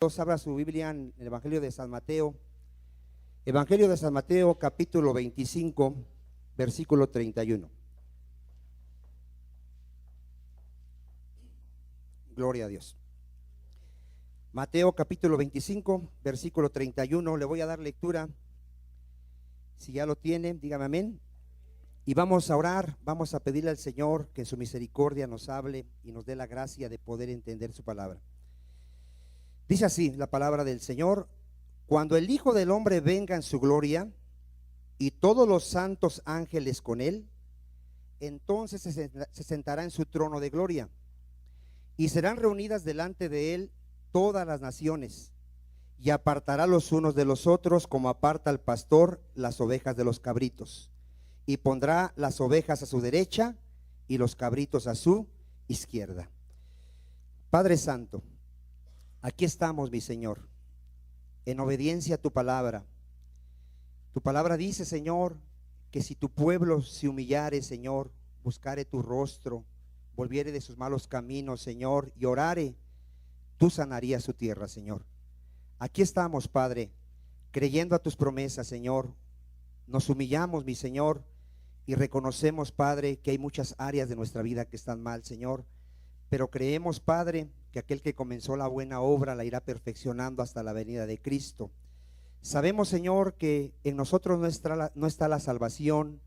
Abra su Biblia en el Evangelio de San Mateo. Evangelio de San Mateo, capítulo 25, versículo 31. Gloria a Dios. Mateo, capítulo 25, versículo 31. Le voy a dar lectura. Si ya lo tienen, dígame amén. Y vamos a orar, vamos a pedirle al Señor que en su misericordia nos hable y nos dé la gracia de poder entender su palabra. Dice así la palabra del Señor: cuando el Hijo del Hombre venga en su gloria y todos los santos ángeles con él, entonces se sentará en su trono de gloria y serán reunidas delante de él todas las naciones, y apartará los unos de los otros como aparta el pastor las ovejas de los cabritos, y pondrá las ovejas a su derecha y los cabritos a su izquierda. Padre Santo, aquí estamos, mi Señor, en obediencia a tu palabra. Tu palabra dice, Señor, que si tu pueblo se humillare, Señor, buscare tu rostro, volviere de sus malos caminos, Señor, y orare, tú sanarías su tierra, Señor. Aquí estamos, Padre, creyendo a tus promesas, Señor. Nos humillamos, mi Señor, y reconocemos, Padre, que hay muchas áreas de nuestra vida que están mal, Señor, pero creemos, Padre, que aquel que comenzó la buena obra la irá perfeccionando hasta la venida de Cristo. Sabemos, Señor, que en nosotros no está la salvación,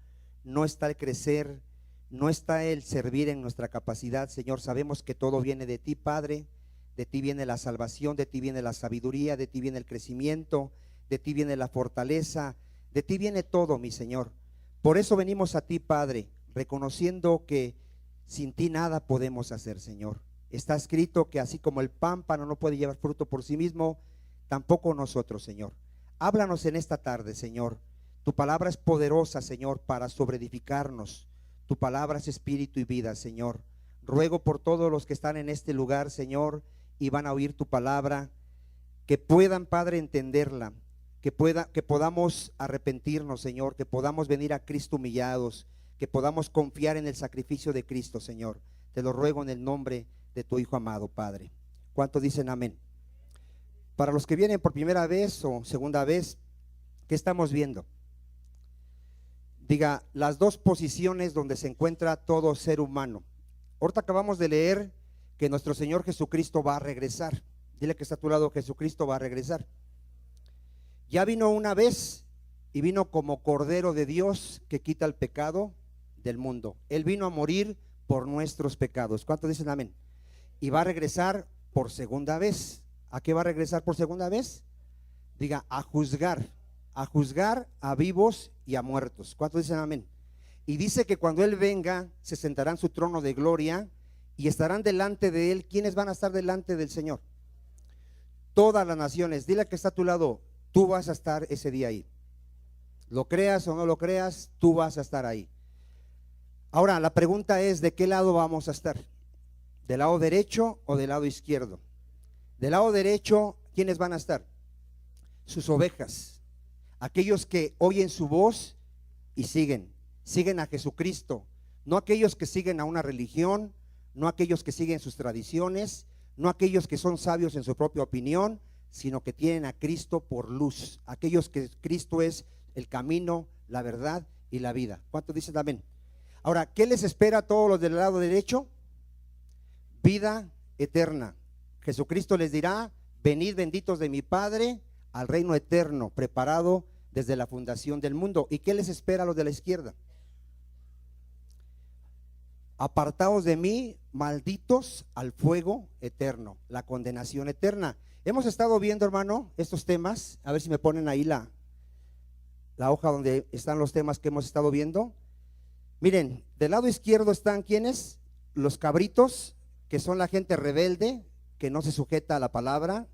no está el crecer, no está el servir en nuestra capacidad, Señor. Sabemos que todo viene de ti, Padre. De ti viene la salvación, de ti viene la sabiduría, de ti viene el crecimiento, de ti viene la fortaleza, de ti viene todo, mi Señor. Por eso venimos a ti, Padre, reconociendo que sin ti nada podemos hacer, Señor. Está escrito que así como el pámpano no puede llevar fruto por sí mismo, tampoco nosotros, Señor. Háblanos en esta tarde, Señor. Tu palabra es poderosa, Señor, para sobreedificarnos. Tu palabra es espíritu y vida, Señor. Ruego por todos los que están en este lugar, Señor, y van a oír tu palabra, que puedan, Padre, entenderla, que podamos arrepentirnos, Señor, que podamos venir a Cristo humillados, que podamos confiar en el sacrificio de Cristo, Señor. Te lo ruego en el nombre de tu Hijo amado, Padre. ¿Cuántos dicen amén? Para los que vienen por primera vez o segunda vez, ¿qué estamos viendo? Diga, las dos posiciones donde se encuentra todo ser humano. Ahorita acabamos de leer que nuestro Señor Jesucristo va a regresar. Dile que está a tu lado, Jesucristo va a regresar. Ya vino una vez y vino como Cordero de Dios que quita el pecado del mundo. Él vino a morir por nuestros pecados. ¿Cuántos dicen amén? Y va a regresar por segunda vez. ¿A qué va a regresar por segunda vez? Diga, a juzgar a vivos y a muertos. ¿Cuántos dicen amén? Y dice que cuando Él venga, se sentará en su trono de gloria y estarán delante de Él. ¿Quiénes van a estar delante del Señor? Todas las naciones. Dile que está a tu lado, tú vas a estar ese día ahí. Lo creas o no lo creas, tú vas a estar ahí. Ahora, la pregunta es, ¿de qué lado vamos a estar? ¿Del lado derecho o del lado izquierdo? Del lado derecho, ¿quiénes van a estar? Sus ovejas. Aquellos que oyen su voz y siguen a Jesucristo, no aquellos que siguen a una religión, no aquellos que siguen sus tradiciones, no aquellos que son sabios en su propia opinión, sino que tienen a Cristo por luz, aquellos que Cristo es el camino, la verdad y la vida. ¿Cuántos dicen amén? Ahora, ¿qué les espera a todos los del lado derecho? Vida eterna. Jesucristo les dirá: venid benditos de mi Padre al reino eterno, preparado desde la fundación del mundo. ¿Y qué les espera a los de la izquierda? Apartaos de mí, malditos, al fuego eterno, la condenación eterna. Hemos estado viendo, hermano, estos temas. A ver si me ponen ahí la hoja donde están los temas que hemos estado viendo. Miren, del lado izquierdo están ¿quiénes? Los cabritos, que son la gente rebelde, que no se sujeta a la palabra.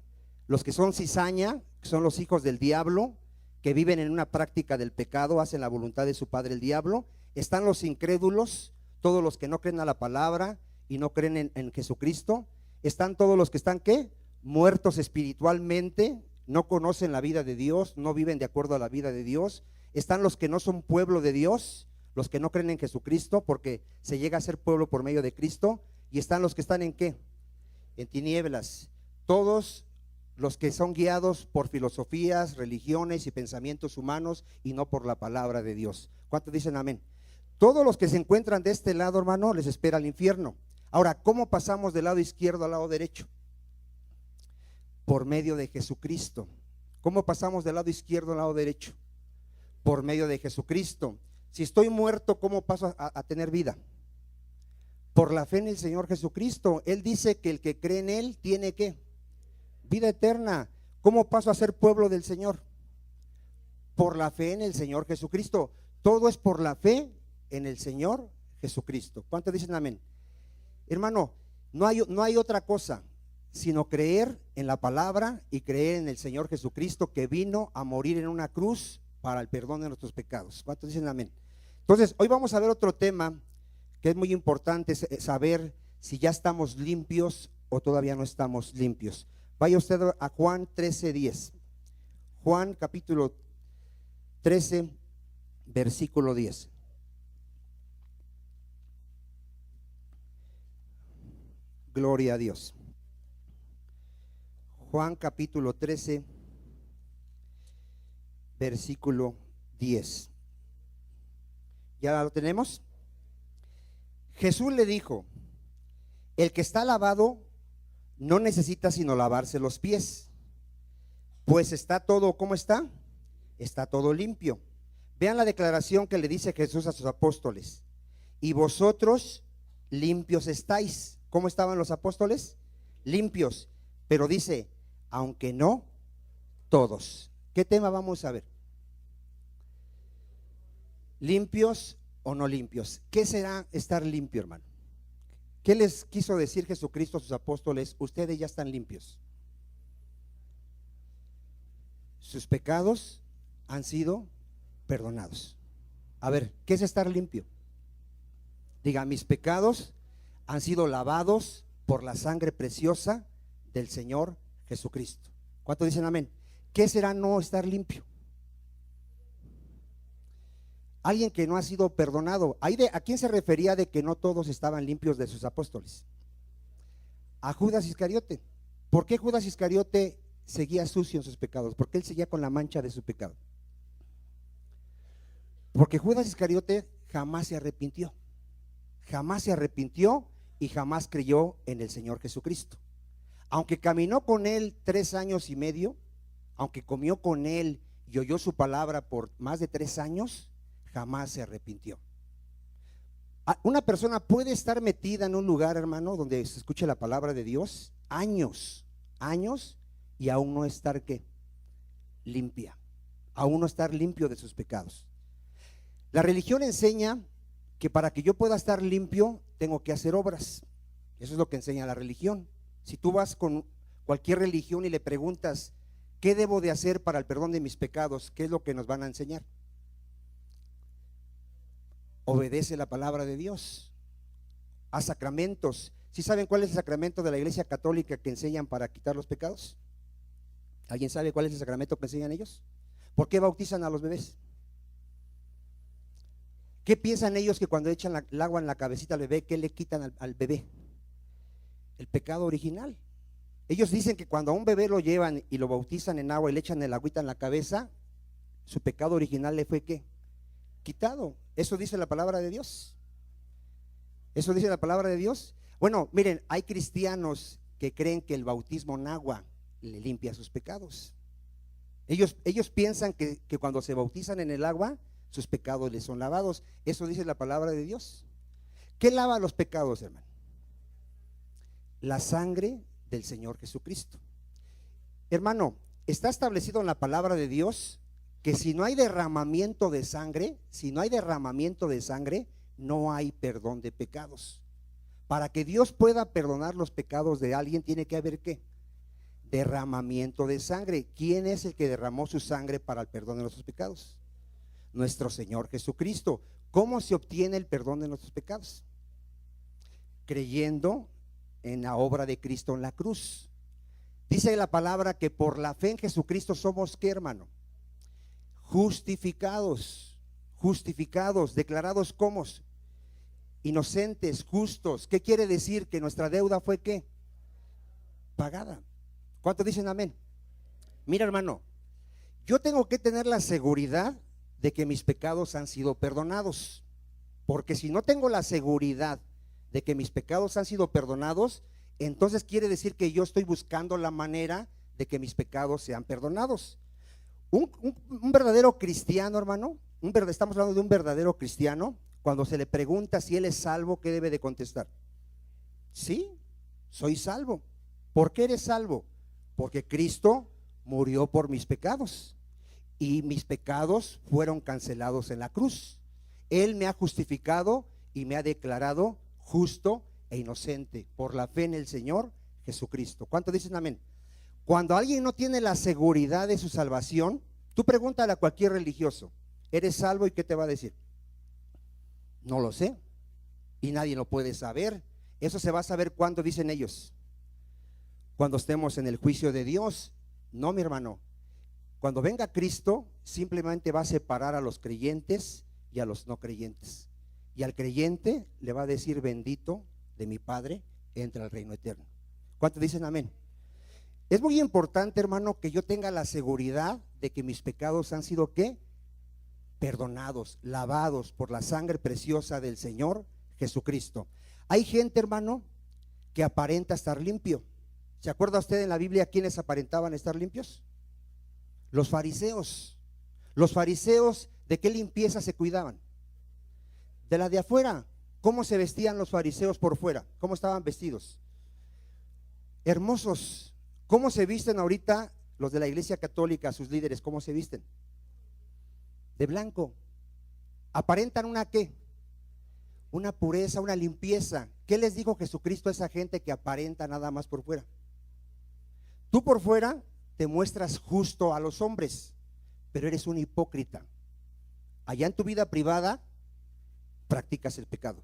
Los que son cizaña, que son los hijos del diablo, que viven en una práctica del pecado, hacen la voluntad de su padre el diablo. Están los incrédulos, todos los que no creen a la palabra y no creen en Jesucristo. Están todos los que están ¿qué? Muertos espiritualmente, no conocen la vida de Dios, no viven de acuerdo a la vida de Dios. Están los que no son pueblo de Dios, los que no creen en Jesucristo, porque se llega a ser pueblo por medio de Cristo. Y están los que están ¿en qué? En tinieblas. Todos los que son guiados por filosofías, religiones y pensamientos humanos y no por la palabra de Dios. ¿Cuántos dicen amén? Todos los que se encuentran de este lado, hermano, les espera el infierno. Ahora, ¿cómo pasamos del lado izquierdo al lado derecho? Por medio de Jesucristo. ¿Cómo pasamos del lado izquierdo al lado derecho? Por medio de Jesucristo. Si estoy muerto, ¿cómo paso a tener vida? Por la fe en el Señor Jesucristo. Él dice que el que cree en Él tiene ¿qué? Vida eterna. ¿Cómo paso a ser pueblo del Señor? Por la fe en el Señor Jesucristo. Todo es por la fe en el Señor Jesucristo. ¿Cuántos dicen amén? Hermano, no hay otra cosa sino creer en la palabra y creer en el Señor Jesucristo, que vino a morir en una cruz para el perdón de nuestros pecados. ¿Cuántos dicen amén? Entonces, hoy vamos a ver otro tema que es muy importante, saber si ya estamos limpios o todavía no estamos limpios. Vaya usted a Juan 13:10. Juan capítulo 13, versículo 10. Gloria a Dios. Juan capítulo 13, versículo 10. ¿Ya lo tenemos? Jesús le dijo: el que está lavado no necesita sino lavarse los pies, pues está todo, ¿cómo está? Está todo limpio. Vean la declaración que le dice Jesús a sus apóstoles: y vosotros limpios estáis. ¿Cómo estaban los apóstoles? Limpios. Pero dice, aunque no todos. ¿Qué tema vamos a ver? ¿Limpios o no limpios? ¿Qué será estar limpio, hermano? ¿Qué les quiso decir Jesucristo a sus apóstoles? Ustedes ya están limpios. Sus pecados han sido perdonados. A ver, ¿qué es estar limpio? Diga, mis pecados han sido lavados por la sangre preciosa del Señor Jesucristo. ¿Cuántos dicen amén? ¿Qué será no estar limpio? Alguien que no ha sido perdonado. ¿A quién se refería de que no todos estaban limpios de sus apóstoles? A Judas Iscariote. ¿Por qué Judas Iscariote seguía sucio en sus pecados? Porque él seguía con la mancha de su pecado. Porque Judas Iscariote jamás se arrepintió. Jamás se arrepintió y jamás creyó en el Señor Jesucristo. Aunque caminó con él 3 años y medio, aunque comió con él y oyó su palabra por más de 3 años, jamás se arrepintió. Una persona puede estar metida en un lugar, hermano, donde se escuche la palabra de Dios años y aún no estar ¿qué? Limpia, aún no estar limpio de sus pecados. La religión enseña que para que yo pueda estar limpio tengo que hacer obras. Eso es lo que enseña la religión. Si tú vas con cualquier religión y le preguntas ¿qué debo de hacer para el perdón de mis pecados? ¿Qué es lo que nos van a enseñar? Obedece la palabra de Dios. Haz sacramentos. ¿Sí saben cuál es el sacramento de la Iglesia Católica que enseñan para quitar los pecados? ¿Alguien sabe cuál es el sacramento que enseñan ellos? ¿Por qué bautizan a los bebés? ¿Qué piensan ellos que cuando echan el agua en la cabecita al bebé, qué le quitan al bebé? El pecado original. Ellos dicen que cuando a un bebé lo llevan y lo bautizan en agua y le echan el agüita en la cabeza, su pecado original le fue ¿qué? Quitado. Eso dice la palabra de Dios. Eso dice la palabra de Dios. Bueno, miren, hay cristianos que creen que el bautismo en agua le limpia sus pecados. Ellos piensan que cuando se bautizan en el agua, sus pecados les son lavados. Eso dice la palabra de Dios. ¿Qué lava los pecados, hermano? La sangre del Señor Jesucristo. Hermano, está establecido en la palabra de Dios que si no hay derramamiento de sangre, no hay perdón de pecados. Para que Dios pueda perdonar los pecados de alguien, tiene que haber ¿qué? Derramamiento de sangre. ¿Quién es el que derramó su sangre para el perdón de nuestros pecados? Nuestro Señor Jesucristo. ¿Cómo se obtiene el perdón de nuestros pecados? Creyendo en la obra de Cristo en la cruz. Dice la palabra que por la fe en Jesucristo somos ¿qué, hermano? Justificados, declarados como inocentes, justos. ¿Qué quiere decir? Que nuestra deuda fue ¿qué? Pagada. ¿Cuántos dicen amén? Mira, hermano, yo tengo que tener la seguridad de que mis pecados han sido perdonados, porque si no tengo la seguridad de que mis pecados han sido perdonados, entonces quiere decir que yo estoy buscando la manera de que mis pecados sean perdonados. Un verdadero cristiano, hermano, estamos hablando de un verdadero cristiano, cuando se le pregunta si él es salvo, ¿qué debe de contestar? Sí, soy salvo. ¿Por qué eres salvo? Porque Cristo murió por mis pecados y mis pecados fueron cancelados en la cruz. Él me ha justificado y me ha declarado justo e inocente por la fe en el Señor Jesucristo. ¿Cuántos dicen amén? Cuando alguien no tiene la seguridad de su salvación, tú pregúntale a cualquier religioso, ¿eres salvo? ¿Y qué te va a decir? No lo sé, y nadie lo puede saber. Eso se va a saber cuando, dicen ellos, cuando estemos en el juicio de Dios. No, mi hermano, cuando venga Cristo, simplemente va a separar a los creyentes y a los no creyentes, y al creyente le va a decir: bendito de mi Padre, entra al reino eterno. ¿Cuántos dicen amén? Es muy importante, hermano, que yo tenga la seguridad de que mis pecados han sido ¿qué? Perdonados, lavados por la sangre preciosa del Señor Jesucristo. Hay gente, hermano, que aparenta estar limpio. ¿Se acuerda usted en la Biblia quiénes aparentaban estar limpios? Los fariseos. Los fariseos, ¿de qué limpieza se cuidaban? De la de afuera. ¿Cómo se vestían los fariseos por fuera? ¿Cómo estaban vestidos? Hermosos. ¿Cómo se visten ahorita los de la Iglesia Católica, sus líderes? ¿Cómo se visten? De blanco. Aparentan una ¿qué? Una pureza, una limpieza. ¿Qué les dijo Jesucristo a esa gente que aparenta nada más por fuera? Tú por fuera te muestras justo a los hombres, pero eres un hipócrita. Allá en tu vida privada practicas el pecado,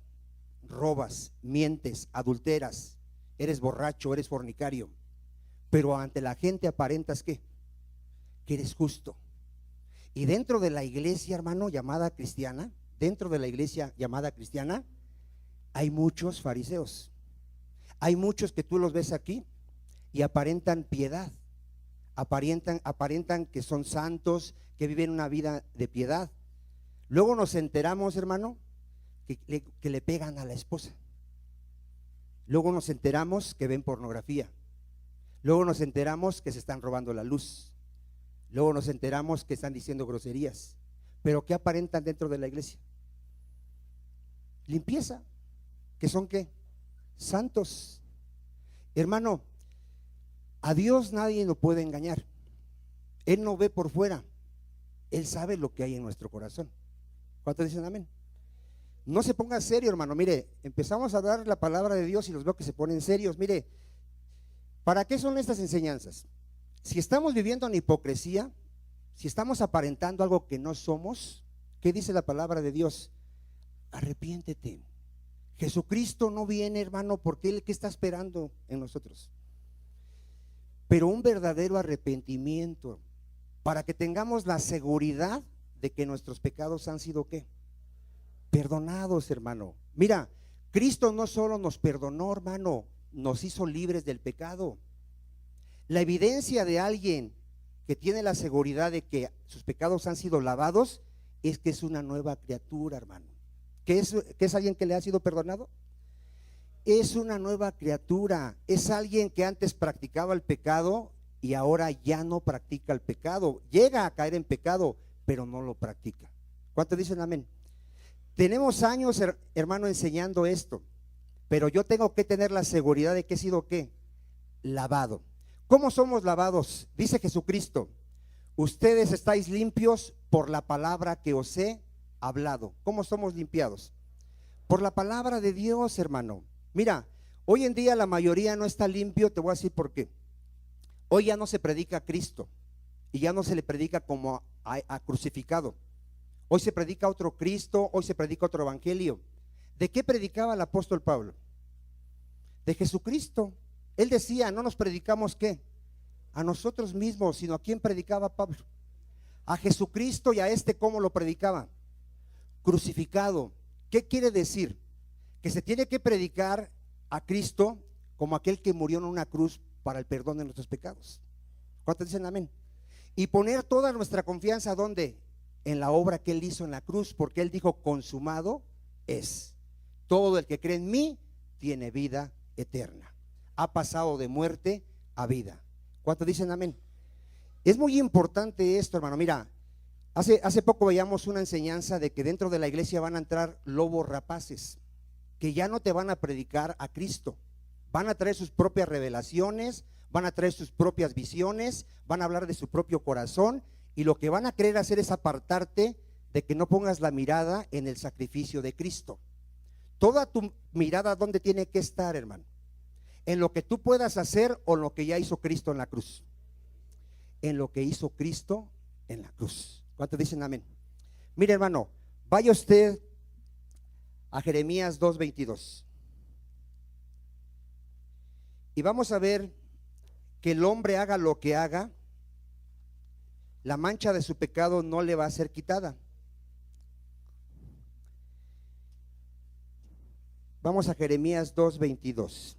robas, mientes, adulteras, eres borracho, eres fornicario, pero ante la gente aparentas ¿qué? Que eres justo. Y dentro de la iglesia, hermano, llamada cristiana, dentro de la iglesia llamada cristiana, hay muchos fariseos. Hay muchos que tú los ves aquí y aparentan piedad, aparentan que son santos, que viven una vida de piedad. Luego nos enteramos, hermano, que le pegan a la esposa. Luego nos enteramos que ven pornografía. Luego nos enteramos que se están robando la luz. Luego nos enteramos que están diciendo groserías. Pero ¿qué aparentan dentro de la iglesia? Limpieza. ¿Que son qué? Santos. Hermano, a Dios nadie lo puede engañar. Él no ve por fuera. Él sabe lo que hay en nuestro corazón. ¿Cuántos dicen amén? No se ponga serio, hermano. Mire, empezamos a dar la palabra de Dios y los veo que se ponen serios. Mire, ¿para qué son estas enseñanzas? Si estamos viviendo en hipocresía, si estamos aparentando algo que no somos, ¿qué dice la palabra de Dios? Arrepiéntete. Jesucristo no viene, hermano, porque Él, ¿qué está esperando en nosotros? Pero un verdadero arrepentimiento, para que tengamos la seguridad de que nuestros pecados han sido ¿qué? Perdonados, hermano. Mira, Cristo no solo nos perdonó, hermano, nos hizo libres del pecado. La evidencia de alguien que tiene la seguridad de que sus pecados han sido lavados es que es una nueva criatura, hermano. ¿Qué es alguien que le ha sido perdonado? Es una nueva criatura. Es alguien que antes practicaba el pecado y ahora ya no practica el pecado. Llega a caer en pecado, pero no lo practica. ¿Cuántos dicen amén? Tenemos años, hermano, enseñando esto, pero yo tengo que tener la seguridad de que he sido ¿qué? Lavado. ¿Cómo somos lavados? Dice Jesucristo: ustedes estáis limpios por la palabra que os he hablado. ¿Cómo somos limpiados? Por la palabra de Dios, hermano. Mira, hoy en día la mayoría no está limpio. Te voy a decir por qué. Hoy ya no se predica a Cristo y ya no se le predica como a crucificado. Hoy se predica otro Cristo, hoy se predica otro evangelio. ¿De qué predicaba el apóstol Pablo? De Jesucristo. Él decía: no nos predicamos ¿qué? A nosotros mismos, sino ¿a quién predicaba Pablo? A Jesucristo. Y a este ¿cómo lo predicaba? Crucificado. ¿Qué quiere decir? Que se tiene que predicar a Cristo como aquel que murió en una cruz para el perdón de nuestros pecados. ¿Cuántos dicen amén? Y poner toda nuestra confianza, ¿dónde? En la obra que Él hizo en la cruz, porque Él dijo, consumado es. Todo el que cree en mí tiene vida eterna. Ha pasado de muerte a vida. ¿Cuántos dicen amén? Es muy importante esto, hermano. Mira, hace poco veíamos una enseñanza de que dentro de la iglesia van a entrar lobos rapaces, que ya no te van a predicar a Cristo. Van a traer sus propias revelaciones, van a traer sus propias visiones, van a hablar de su propio corazón, y lo que van a querer hacer es apartarte de que no pongas la mirada en el sacrificio de Cristo. Toda tu mirada, ¿dónde tiene que estar, hermano? En lo que tú puedas hacer o en lo que ya hizo Cristo en la cruz. En lo que hizo Cristo en la cruz. ¿Cuántos dicen amén? Mire, hermano, vaya usted a Jeremías 2:22. Y vamos a ver que el hombre haga lo que haga, la mancha de su pecado no le va a ser quitada. Vamos a Jeremías 2:22.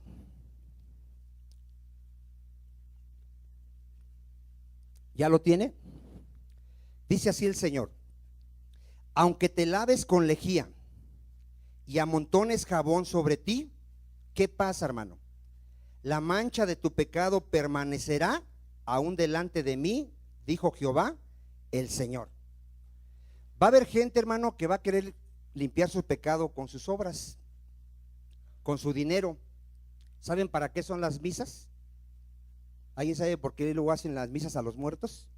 ¿Ya lo tiene? Dice así el Señor: aunque te laves con lejía y amontones jabón sobre ti, ¿qué pasa, hermano? La mancha de tu pecado permanecerá aún delante de mí, dijo Jehová el Señor. Va a haber gente, hermano, que va a querer limpiar su pecado con sus obras, con su dinero. ¿Saben para qué son las misas? ¿Alguien sabe por qué luego hacen las misas a los muertos?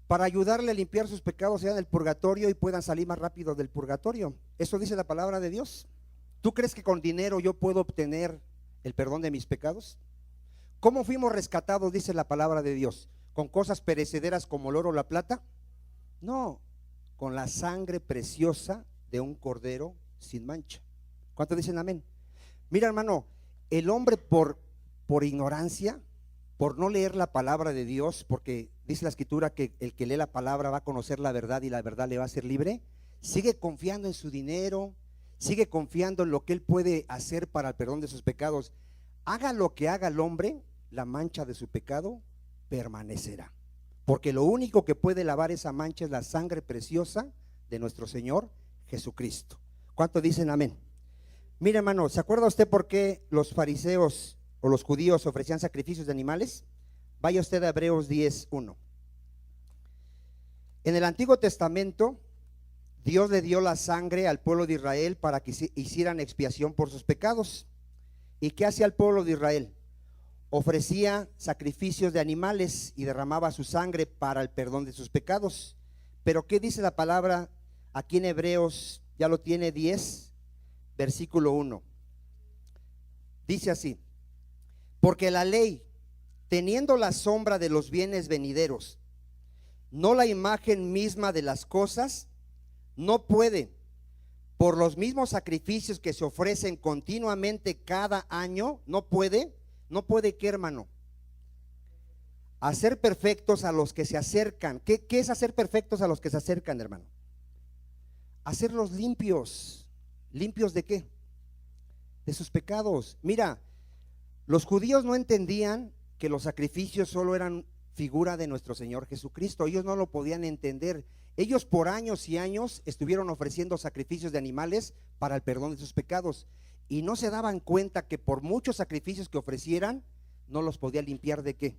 Para ayudarle a limpiar sus pecados allá en el purgatorio y puedan salir más rápido del purgatorio. Eso dice la palabra de Dios. ¿Tú crees que con dinero yo puedo obtener el perdón de mis pecados? ¿Cómo fuimos rescatados, dice la palabra de Dios? ¿Con cosas perecederas como el oro o la plata? No, con la sangre preciosa de un cordero sin mancha. ¿Cuántos dicen amén? Mira, hermano, el hombre por ignorancia, por no leer la palabra de Dios, porque dice la escritura que el que lee la palabra va a conocer la verdad y la verdad le va a hacer libre, sigue confiando en su dinero, sigue confiando en lo que él puede hacer para el perdón de sus pecados. Haga lo que haga el hombre, la mancha de su pecado permanecerá, porque lo único que puede lavar esa mancha es la sangre preciosa de nuestro Señor Jesucristo. ¿Cuántos dicen amén? Mire, hermano, ¿se acuerda usted por qué los fariseos o los judíos ofrecían sacrificios de animales? Vaya usted a Hebreos 10:1. En el Antiguo Testamento, Dios le dio la sangre al pueblo de Israel para que hicieran expiación por sus pecados. ¿Y qué hacía el pueblo de Israel? Ofrecía sacrificios de animales y derramaba su sangre para el perdón de sus pecados. Pero ¿qué dice la palabra aquí en Hebreos? Ya lo tiene, 10, versículo 1. Dice así: porque la ley, teniendo la sombra de los bienes venideros, no la imagen misma de las cosas, no puede, por los mismos sacrificios que se ofrecen continuamente cada año, no puede, ¿qué, hermano? Hacer perfectos a los que se acercan. ¿Qué es hacer perfectos a los que se acercan, hermano? Hacerlos limpios. ¿Limpios de qué? De sus pecados. Mira, los judíos no entendían que los sacrificios solo eran figura de nuestro Señor Jesucristo. Ellos no lo podían entender. Ellos por años y años estuvieron ofreciendo sacrificios de animales para el perdón de sus pecados y no se daban cuenta que por muchos sacrificios que ofrecieran no los podía limpiar ¿de qué?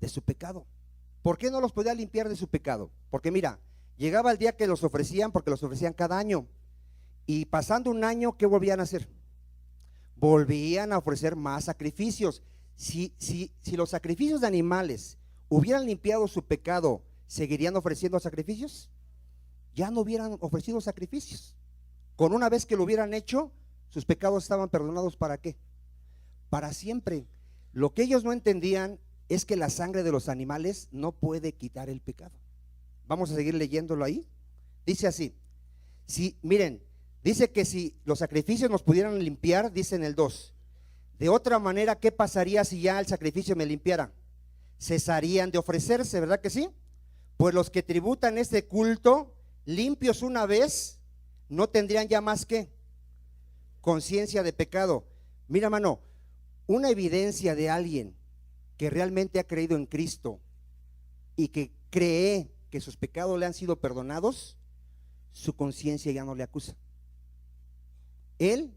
De su pecado. ¿Por qué no los podía limpiar de su pecado? Porque mira, llegaba el día que los ofrecían, porque los ofrecían cada año, y pasando un año, ¿qué volvían a hacer? Volvían a ofrecer más sacrificios. Si los sacrificios de animales hubieran limpiado su pecado, ¿seguirían ofreciendo sacrificios? Ya no hubieran ofrecido sacrificios. Con una vez que lo hubieran hecho, sus pecados estaban perdonados. ¿Para qué? Para siempre. Lo que ellos no entendían es que la sangre de los animales no puede quitar el pecado. Vamos a seguir leyéndolo ahí. Dice así, miren, dice que si los sacrificios nos pudieran limpiar, dice en el 2, de otra manera, ¿qué pasaría si ya el sacrificio me limpiara? Cesarían de ofrecerse, ¿verdad que sí? Pues los que tributan este culto, limpios una vez, no tendrían ya más que conciencia de pecado. Mira, hermano, una evidencia de alguien que realmente ha creído en Cristo y que cree que sus pecados le han sido perdonados, su conciencia ya no le acusa. Él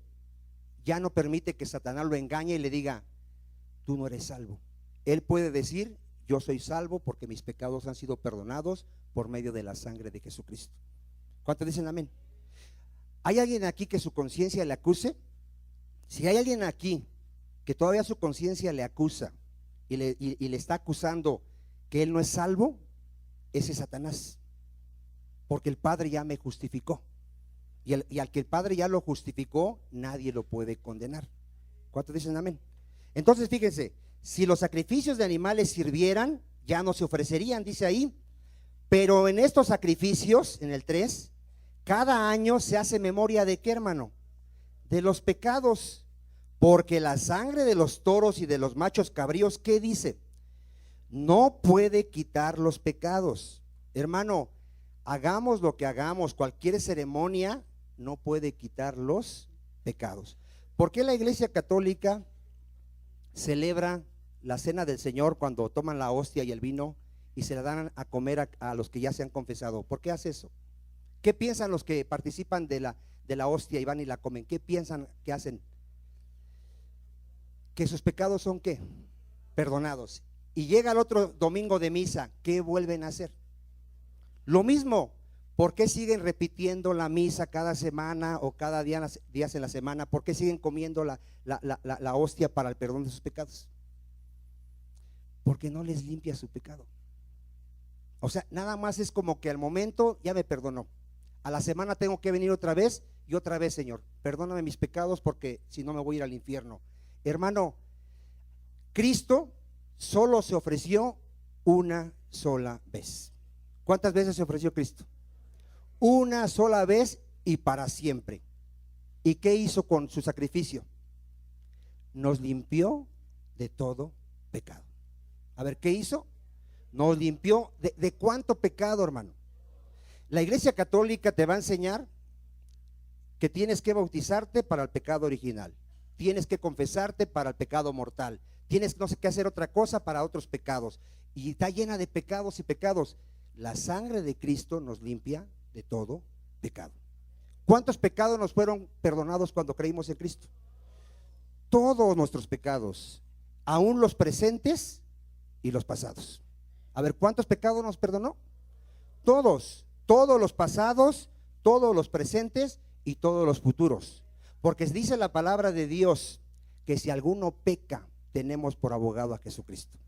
ya no permite que Satanás lo engañe y le diga, tú no eres salvo. Él puede decir, yo soy salvo porque mis pecados han sido perdonados por medio de la sangre de Jesucristo. ¿Cuántos dicen amén? ¿Hay alguien aquí que su conciencia le acuse? Si hay alguien aquí que todavía su conciencia le acusa y le está acusando que él no es salvo, ese es Satanás, porque el Padre ya me justificó, y al que el Padre ya lo justificó, nadie lo puede condenar. ¿Cuántos dicen amén? Entonces fíjense, si los sacrificios de animales sirvieran, ya no se ofrecerían, dice ahí, pero en estos sacrificios, en el 3, cada año se hace memoria de ¿qué, hermano? De los pecados, porque la sangre de los toros y de los machos cabríos, ¿qué dice? No puede quitar los pecados. Hermano, hagamos lo que hagamos, cualquier ceremonia no puede quitar los pecados. ¿Por qué la Iglesia Católica celebra la cena del Señor cuando toman la hostia y el vino y se la dan a comer a los que ya se han confesado? ¿Por qué hace eso? ¿Qué piensan los que participan de la hostia y van y la comen? ¿Qué piensan que hacen? Que sus pecados son ¿qué? Perdonados. Y llega el otro domingo de misa, ¿qué vuelven a hacer? Lo mismo. ¿Por qué siguen repitiendo la misa cada semana o cada días en la semana? ¿Por qué siguen comiendo la hostia para el perdón de sus pecados? Porque no les limpia su pecado. O sea, nada más es como que al momento ya me perdonó. A la semana tengo que venir otra vez y otra vez, Señor, perdóname mis pecados porque si no me voy a ir al infierno. Hermano, Cristo solo se ofreció una sola vez. ¿Cuántas veces se ofreció Cristo? Una sola vez y para siempre. ¿Y qué hizo con su sacrificio? Nos limpió de todo pecado. A ver, ¿qué hizo? Nos limpió de cuánto pecado, hermano. La Iglesia Católica te va a enseñar que tienes que bautizarte para el pecado original, tienes que confesarte para el pecado mortal, tienes no sé qué hacer otra cosa para otros pecados, y está llena de pecados y pecados. La sangre de Cristo nos limpia de todo pecado. ¿Cuántos pecados nos fueron perdonados cuando creímos en Cristo? Todos nuestros pecados, aún los presentes y los pasados. A ver, ¿cuántos pecados nos perdonó? Todos los pasados, todos los presentes y todos los futuros. Porque dice la palabra de Dios que si alguno peca, tenemos por abogado a Jesucristo.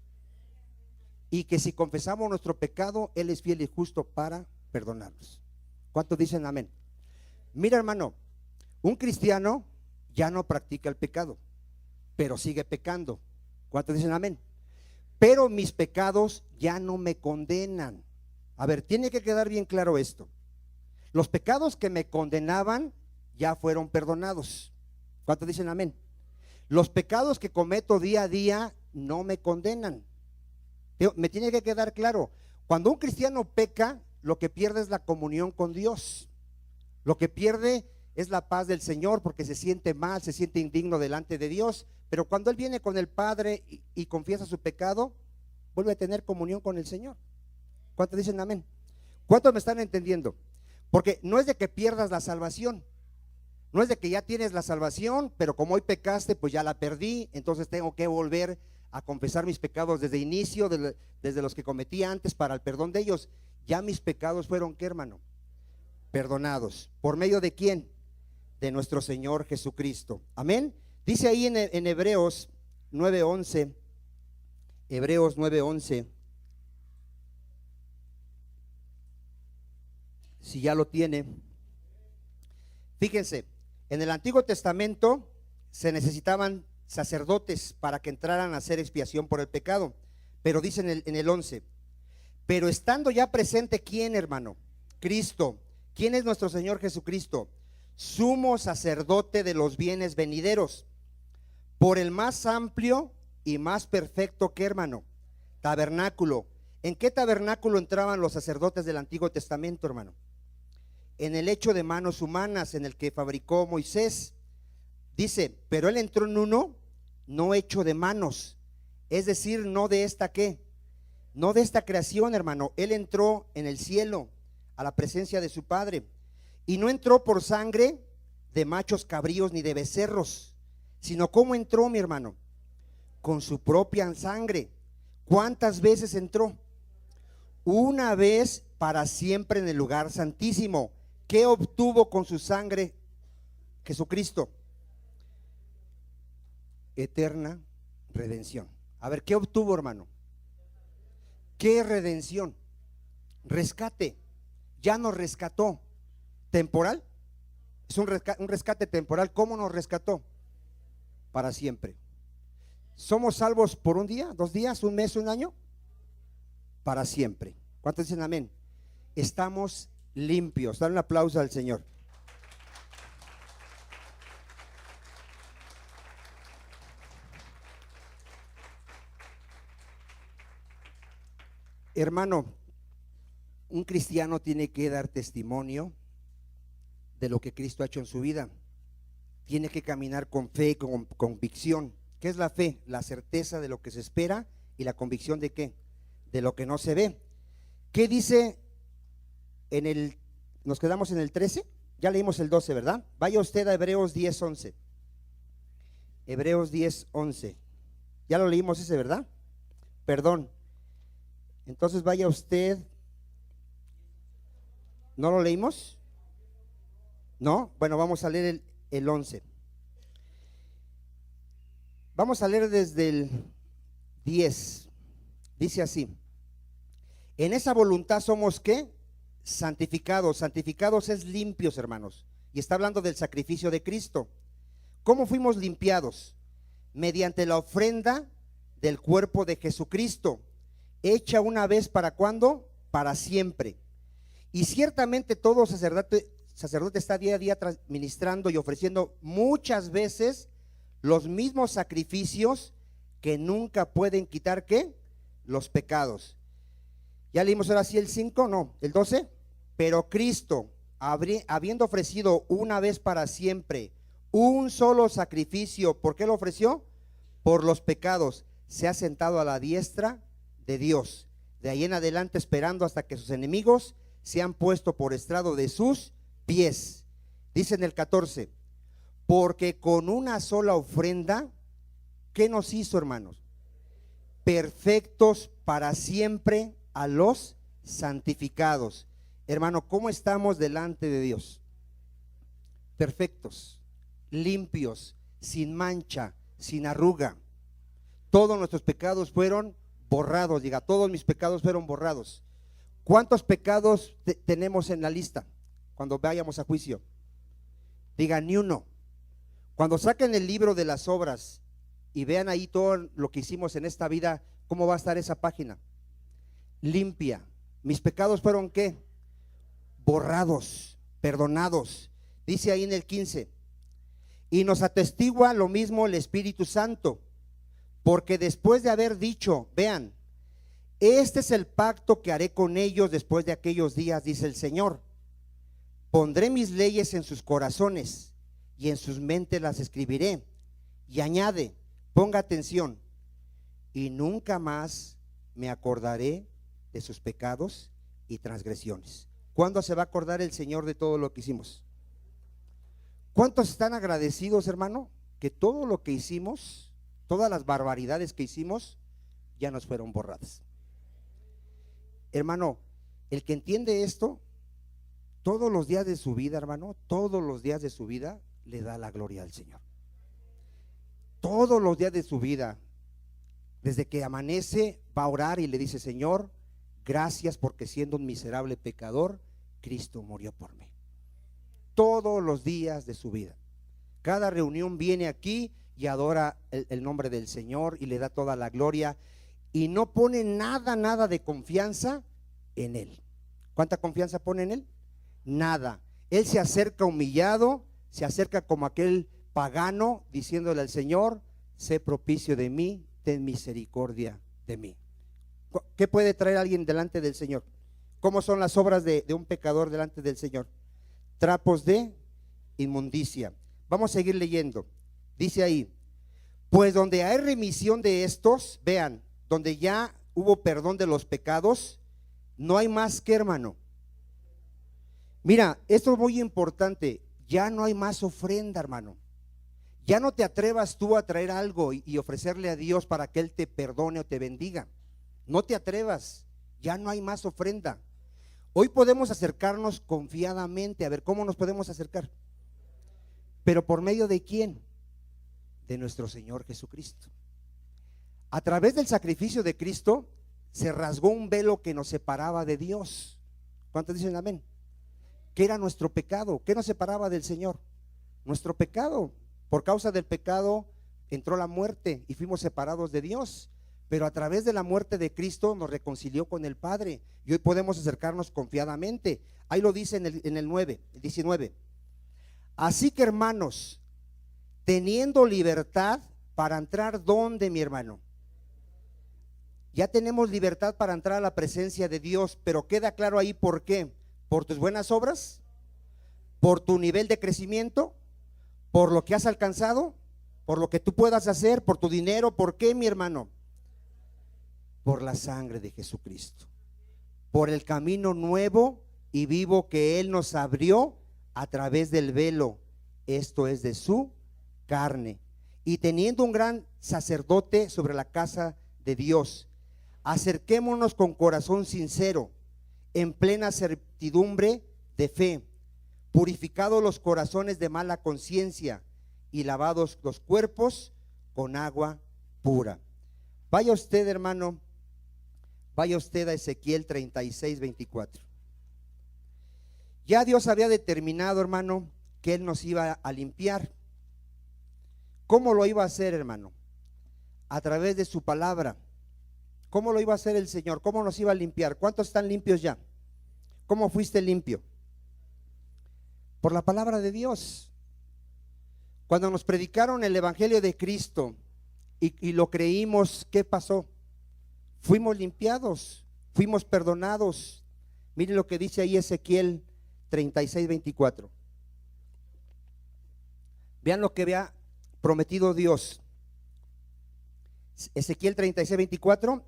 Y que si confesamos nuestro pecado, Él es fiel y justo para perdonarnos. ¿Cuántos dicen amén? Mira, hermano, un cristiano ya no practica el pecado, pero sigue pecando. ¿Cuántos dicen amén? Pero mis pecados ya no me condenan. A ver, tiene que quedar bien claro esto. Los pecados que me condenaban ya fueron perdonados. ¿Cuántos dicen amén? Los pecados que cometo día a día no me condenan. Me tiene que quedar claro. Cuando un cristiano peca, lo que pierde es la comunión con Dios. Lo que pierde es la paz del Señor, porque se siente mal, se siente indigno delante de Dios. Pero cuando él viene con el Padre y confiesa su pecado, vuelve a tener comunión con el Señor. ¿Cuántos dicen amén? ¿Cuántos me están entendiendo? Porque no es de que pierdas la salvación, no es de que ya tienes la salvación, pero como hoy pecaste, pues ya la perdí, entonces tengo que volver a confesar mis pecados desde inicio, desde los que cometí antes para el perdón de ellos. Ya mis pecados fueron, ¿qué, hermano? Perdonados. ¿Por medio de quién? De nuestro Señor Jesucristo. Amén. Dice ahí en Hebreos 9:11, Hebreos 9:11, si ya lo tiene. Fíjense, en el Antiguo Testamento se necesitaban sacerdotes para que entraran a hacer expiación por el pecado, pero dice en el 11, pero estando ya presente, ¿quién, hermano? Cristo. ¿Quién es nuestro Señor Jesucristo? Sumo sacerdote de los bienes venideros, por el más amplio y más perfecto, ¿qué, hermano? Tabernáculo. ¿En qué tabernáculo entraban los sacerdotes del Antiguo Testamento, hermano? En el hecho de manos humanas, en el que fabricó Moisés. Dice, pero él entró en uno no hecho de manos, Es decir, no de esta ¿qué? No de esta creación, hermano. Él entró en el cielo a la presencia de su Padre, y no entró por sangre de machos cabríos ni de becerros, sino ¿cómo entró, mi hermano? Con su propia sangre. ¿Cuántas veces entró? Una vez para siempre en el lugar santísimo. ¿Qué obtuvo con su sangre Jesucristo? Eterna redención. A ver, ¿qué obtuvo, hermano? ¿Qué redención? Rescate. Ya nos rescató. ¿Temporal? Es un rescate temporal. ¿Cómo nos rescató? Para siempre. ¿Somos salvos por un día, 2 días, un mes, un año? Para siempre. ¿Cuántos dicen amén? Estamos limpios. Dale un aplauso al Señor. Hermano, un cristiano tiene que dar testimonio de lo que Cristo ha hecho en su vida. Tiene que caminar con fe, con convicción. ¿Qué es la fe? La certeza de lo que se espera, y la convicción de ¿qué? De lo que no se ve. ¿Qué dice nos quedamos en el 13? Ya leímos el 12, ¿verdad? Vaya usted a Hebreos 10:11. Hebreos 10:11. Ya lo leímos ese, ¿verdad? Perdón. Entonces vaya usted. ¿No lo leímos? ¿No? Bueno, vamos a leer el 11. Vamos a leer desde el 10. Dice así: en esa voluntad somos ¿qué? Santificados. Santificados es limpios, hermanos. Y está hablando del sacrificio de Cristo. ¿Cómo fuimos limpiados? Mediante la ofrenda del cuerpo de Jesucristo, hecha una vez ¿para cuándo? Para siempre. Y ciertamente todo sacerdote está día a día ministrando y ofreciendo muchas veces los mismos sacrificios que nunca pueden quitar ¿qué? Los pecados. Ya leímos ahora sí el 5, no, el 12. Pero Cristo, habiendo ofrecido una vez para siempre un solo sacrificio, ¿por qué lo ofreció? Por los pecados, se ha sentado a la diestra de Dios, de ahí en adelante esperando hasta que sus enemigos se han puesto por estrado de sus pies. Dice en el 14: porque con una sola ofrenda, ¿qué nos hizo, hermanos? Perfectos para siempre a los santificados. Hermano, ¿cómo estamos delante de Dios? Perfectos, limpios, sin mancha, sin arruga. Todos nuestros pecados fueron borrados. Diga, todos mis pecados fueron borrados. ¿Cuántos pecados tenemos en la lista cuando vayamos a juicio? Diga, ni uno. Cuando saquen el libro de las obras y vean ahí todo lo que hicimos en esta vida, ¿cómo va a estar esa página? Limpia. Mis pecados fueron ¿qué? Borrados, perdonados. Dice ahí en el 15: y nos atestigua lo mismo el Espíritu Santo, porque después de haber dicho, vean, este es el pacto que haré con ellos después de aquellos días, dice el Señor. Pondré mis leyes en sus corazones y en sus mentes las escribiré. Y añade, ponga atención, y nunca más me acordaré de sus pecados y transgresiones. ¿Cuándo se va a acordar el Señor de todo lo que hicimos? ¿Cuántos están agradecidos, hermano? Que todo lo que hicimos, todas las barbaridades que hicimos, ya nos fueron borradas. Hermano, el que entiende esto, todos los días de su vida, hermano, todos los días de su vida le da la gloria al Señor. Todos los días de su vida, desde que amanece, va a orar y le dice: Señor, gracias porque siendo un miserable pecador, Cristo murió por mí. Todos los días de su vida. Cada reunión viene aquí y adora el nombre del Señor y le da toda la gloria, y no pone nada de confianza en Él. ¿Cuánta confianza pone en Él? Nada. Él se acerca humillado, se acerca como aquel pagano, diciéndole al Señor: sé propicio de mí, ten misericordia de mí. ¿Qué puede traer alguien delante del Señor? ¿Cómo son las obras de un pecador delante del Señor? Trapos de inmundicia. Vamos a seguir leyendo. Dice ahí: Pues donde hay remisión de estos, vean, donde ya hubo perdón de los pecados, no hay más que, hermano. Mira, esto es muy importante, ya no hay más ofrenda, hermano. Ya no te atrevas tú a traer algo y ofrecerle a Dios para que Él te perdone o te bendiga. No te atrevas, ya no hay más ofrenda. Hoy podemos acercarnos confiadamente. A ver, ¿cómo nos podemos acercar? Pero ¿por medio de quién? De nuestro Señor Jesucristo. A través del sacrificio de Cristo se rasgó un velo que nos separaba de Dios. ¿Cuántos dicen amén? ¿Qué era nuestro pecado? ¿Qué nos separaba del Señor? Nuestro pecado. Por causa del pecado entró la muerte y fuimos separados de Dios. Pero a través de la muerte de Cristo nos reconcilió con el Padre y hoy podemos acercarnos confiadamente. Ahí lo dice en el 9, el 19. Así que, hermanos, teniendo libertad para entrar, ¿dónde, mi hermano? Ya tenemos libertad para entrar a la presencia de Dios, pero queda claro ahí por qué. ¿Por tus buenas obras? ¿Por tu nivel de crecimiento? ¿Por lo que has alcanzado? ¿Por lo que tú puedas hacer? ¿Por tu dinero? ¿Por qué, mi hermano? Por la sangre de Jesucristo, por el camino nuevo y vivo que Él nos abrió a través del velo, esto es de su carne, y teniendo un gran sacerdote sobre la casa de Dios, acerquémonos con corazón sincero, en plena certidumbre de fe, purificados los corazones de mala conciencia y lavados los cuerpos con agua pura. Vaya usted, hermano, vaya usted a Ezequiel 36, 24. Ya Dios había determinado, hermano, que Él nos iba a limpiar. ¿Cómo lo iba a hacer, hermano? A través de su palabra. ¿Cómo lo iba a hacer el Señor? ¿Cómo nos iba a limpiar? ¿Cuántos están limpios ya? ¿Cómo fuiste limpio? Por la palabra de Dios. Cuando nos predicaron el Evangelio de Cristo y lo creímos, ¿qué pasó? Fuimos limpiados, fuimos perdonados. Miren lo que dice ahí Ezequiel 36, 24. Vean lo que había prometido Dios. Ezequiel 36, 24.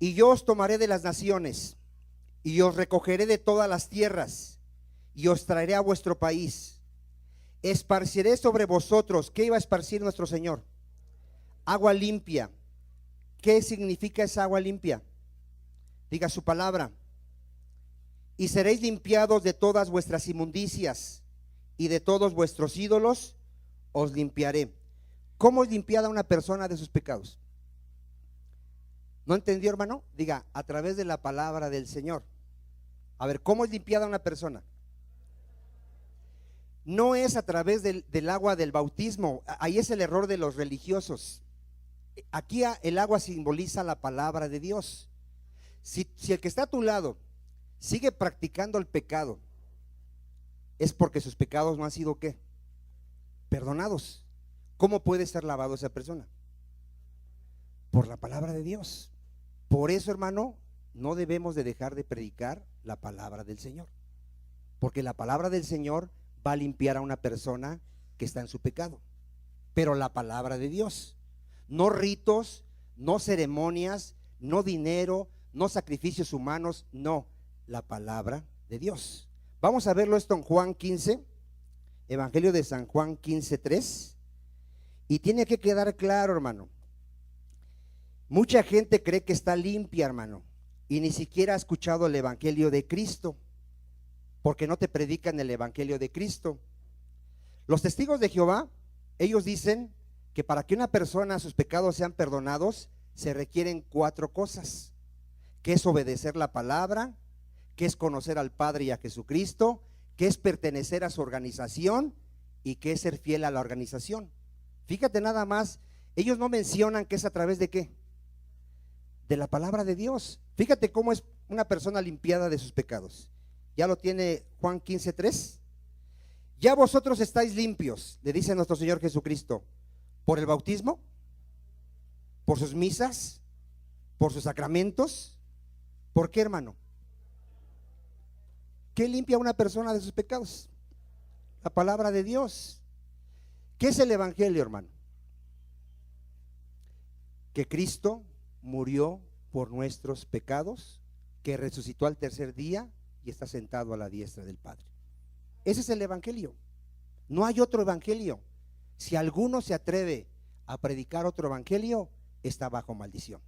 Y yo os tomaré de las naciones y os recogeré de todas las tierras y os traeré a vuestro país. Esparciré sobre vosotros. ¿Qué iba a esparcir nuestro Señor? Agua limpia. ¿Qué significa esa agua limpia? Diga su palabra. Y seréis limpiados de todas vuestras inmundicias y de todos vuestros ídolos os limpiaré. ¿Cómo es limpiada una persona de sus pecados? ¿No entendió, hermano? Diga, a través de la palabra del Señor. A ver, ¿cómo es limpiada una persona? No es a través del agua del bautismo. Ahí es el error de los religiosos. Aquí el agua simboliza la palabra de Dios. Si el que está a tu lado sigue practicando el pecado, es porque sus pecados no han sido ¿qué? Perdonados. ¿Cómo puede ser lavado esa persona? Por la palabra de Dios. Por eso, hermano, no debemos de dejar de predicar la palabra del Señor, porque la palabra del Señor va a limpiar a una persona que está en su pecado. Pero la palabra de Dios, no ritos, no ceremonias, no dinero, no sacrificios humanos, no, la palabra de Dios. Vamos a verlo esto en Juan 15, Evangelio de San Juan 15, 3. Y tiene que quedar claro, hermano. Mucha gente cree que está limpia, hermano, y ni siquiera ha escuchado el Evangelio de Cristo, porque no te predican el Evangelio de Cristo. Los testigos de Jehová, ellos dicen que para que una persona sus pecados sean perdonados, se requieren 4 cosas, que es obedecer la palabra, que es conocer al Padre y a Jesucristo, que es pertenecer a su organización y que es ser fiel a la organización. Fíjate nada más, ellos no mencionan que es a través de ¿qué? De la palabra de Dios. Fíjate cómo es una persona limpiada de sus pecados. Ya lo tiene Juan 15, 3. Ya vosotros estáis limpios, le dice nuestro Señor Jesucristo, por el bautismo, por sus misas, por sus sacramentos. ¿Por qué, hermano? ¿Qué limpia a una persona de sus pecados? La palabra de Dios. ¿Qué es el Evangelio, hermano? que Cristo murió por nuestros pecados, que resucitó al tercer día y está sentado a la diestra del Padre. Ese es el evangelio. No hay otro evangelio. Si alguno se atreve a predicar otro evangelio, está bajo maldición.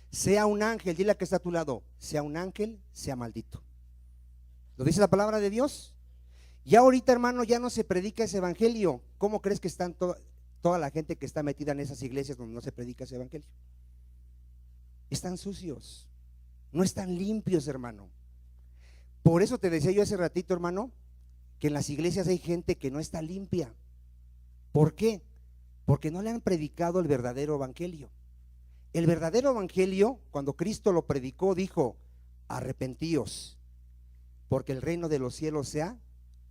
Sea un ángel, dile a que está a tu lado, sea un ángel, sea maldito. ¿Lo dice la palabra de Dios? Ya ahorita, hermano, ya no se predica ese evangelio. ¿Cómo crees que están toda la gente que está metida en esas iglesias donde no se predica ese evangelio? Están sucios, no están limpios, hermano. Por eso te decía yo hace ratito, hermano, que en las iglesias hay gente que no está limpia. ¿Por qué? Porque no le han predicado el verdadero evangelio. El verdadero evangelio, cuando Cristo lo predicó, dijo: arrepentíos, porque el reino de los cielos se ha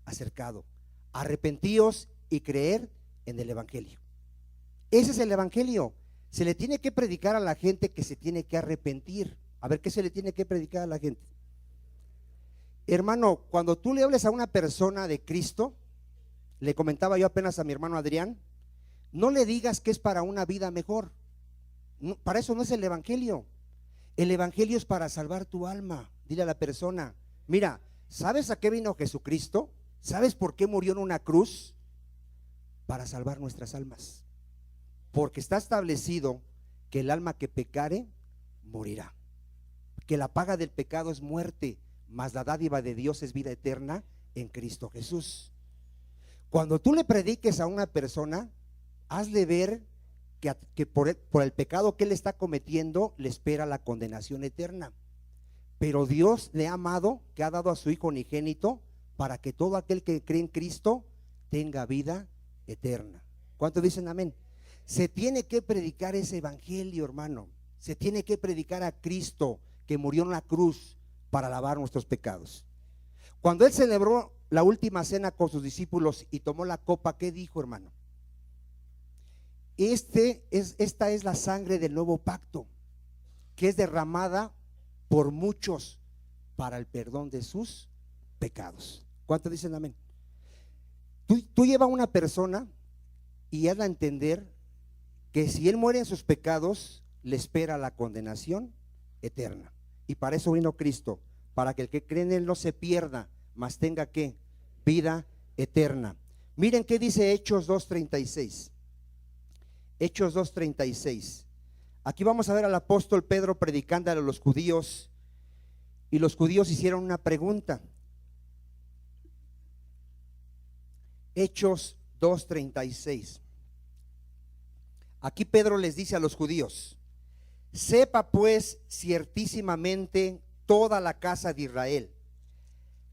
acercado. Arrepentíos y creer en el evangelio. Ese es el evangelio. Se le tiene que predicar a la gente que se tiene que arrepentir. A ver, ¿qué se le tiene que predicar a la gente? Hermano, cuando tú le hables a una persona de Cristo, le comentaba yo apenas a mi hermano Adrián, no le digas que es para una vida mejor. No, para eso no es el evangelio. El evangelio es para salvar tu alma. Dile a la persona: mira, ¿sabes a qué vino Jesucristo? ¿Sabes por qué murió en una cruz? Para salvar nuestras almas. Porque está establecido que el alma que pecare morirá, que la paga del pecado es muerte, mas la dádiva de Dios es vida eterna en Cristo Jesús. Cuando tú le prediques a una persona, hazle ver que por el pecado que él está cometiendo le espera la condenación eterna. Pero Dios le ha amado, que ha dado a su Hijo unigénito, para que todo aquel que cree en Cristo tenga vida eterna. ¿Cuántos dicen amén? Se tiene que predicar ese evangelio, hermano. Se tiene que predicar a Cristo, que murió en la cruz para lavar nuestros pecados. Cuando él celebró la última cena con sus discípulos y tomó la copa, ¿qué dijo, hermano? Esta es la sangre del nuevo pacto, que es derramada por muchos para el perdón de sus pecados. ¿Cuántos dicen amén? Tú llevas a una persona y hazla entender que si él muere en sus pecados, le espera la condenación eterna. Y para eso vino Cristo, para que el que cree en él no se pierda, mas tenga ¿qué? Vida eterna. Miren qué dice Hechos 2:36. Hechos 2:36. Aquí vamos a ver al apóstol Pedro predicando a los judíos, y los judíos hicieron una pregunta. Hechos 2:36. Aquí Pedro les dice a los judíos: sepa pues ciertísimamente toda la casa de Israel,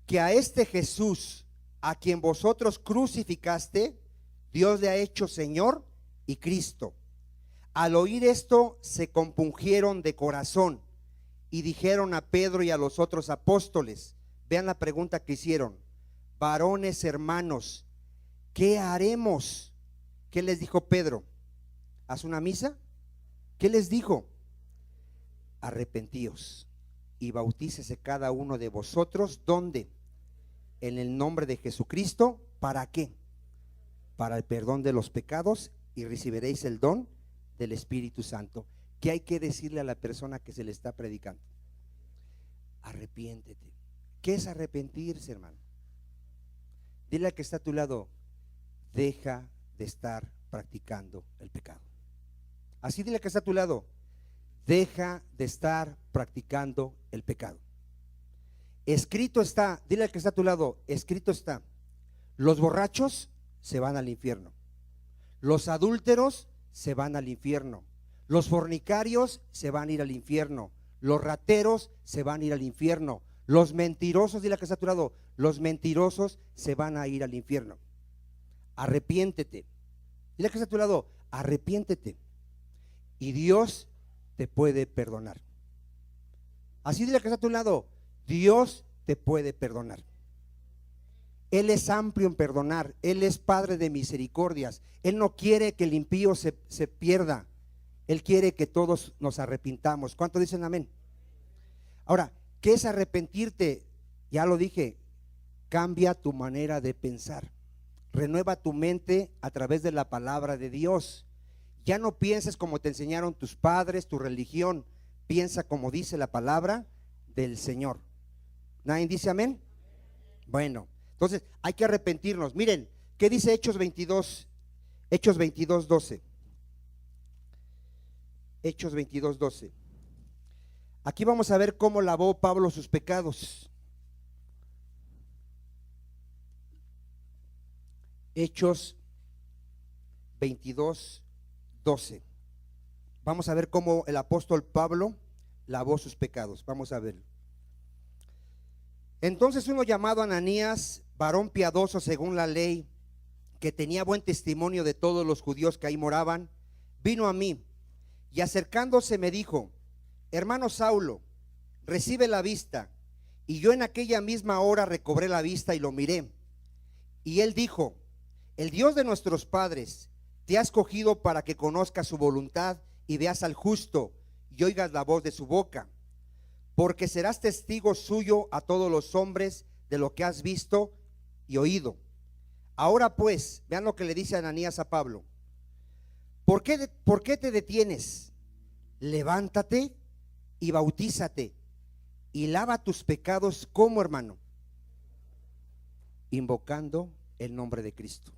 que a este Jesús, a quien vosotros crucificaste, Dios le ha hecho Señor y Cristo. Al oír esto, se compungieron de corazón y dijeron a Pedro y a los otros apóstoles, vean la pregunta que hicieron: varones hermanos, ¿qué haremos? ¿Qué les dijo Pedro? ¿Haz una misa? ¿Qué les dijo? Arrepentíos y bautícese cada uno de vosotros, ¿dónde? En el nombre de Jesucristo. ¿Para qué? Para el perdón de los pecados, y recibiréis el don del Espíritu Santo. ¿Qué hay que decirle a la persona que se le está predicando? Arrepiéntete. ¿Qué es arrepentirse, hermano? Dile al que está a tu lado: deja de estar practicando el pecado. Así dile al que está a tu lado: deja de estar practicando el pecado. Escrito está, dile al que está a tu lado: escrito está, los borrachos se van al infierno, los adúlteros se van al infierno, los fornicarios se van a ir al infierno, los rateros se van a ir al infierno, los mentirosos, dile al que está a tu lado, los mentirosos se van a ir al infierno. Arrepiéntete. Dile al que está a tu lado: arrepiéntete, y Dios te puede perdonar. Así dile al que está a tu lado: Dios te puede perdonar. Él es amplio en perdonar, Él es Padre de misericordias. Él no quiere que el impío se pierda, Él quiere que todos nos arrepintamos. ¿Cuántos dicen amén? Ahora, ¿qué es arrepentirte? Ya lo dije, cambia tu manera de pensar, renueva tu mente a través de la palabra de Dios. Ya no pienses como te enseñaron tus padres, tu religión. Piensa como dice la palabra del Señor. ¿Nadie dice amén? Bueno, entonces hay que arrepentirnos. Miren, ¿qué dice Hechos 22? Hechos 22, 12. Hechos 22, 12. Aquí vamos a ver cómo lavó Pablo sus pecados. Hechos 22, 12. Vamos a ver cómo el apóstol Pablo lavó sus pecados. Vamos a ver. Entonces uno llamado Ananías, varón piadoso según la ley, que tenía buen testimonio de todos los judíos que ahí moraban, vino a mí y acercándose me dijo: hermano Saulo, recibe la vista. Y yo en aquella misma hora recobré la vista y lo miré. Y él dijo: el Dios de nuestros padres te ha escogido para que conozcas su voluntad y veas al justo y oigas la voz de su boca, porque serás testigo suyo a todos los hombres de lo que has visto y oído. Ahora pues, vean lo que le dice Ananías a Pablo: ¿por qué te detienes? Levántate y bautízate y lava tus pecados. ¿Cómo, hermano? Invocando el nombre de Cristo.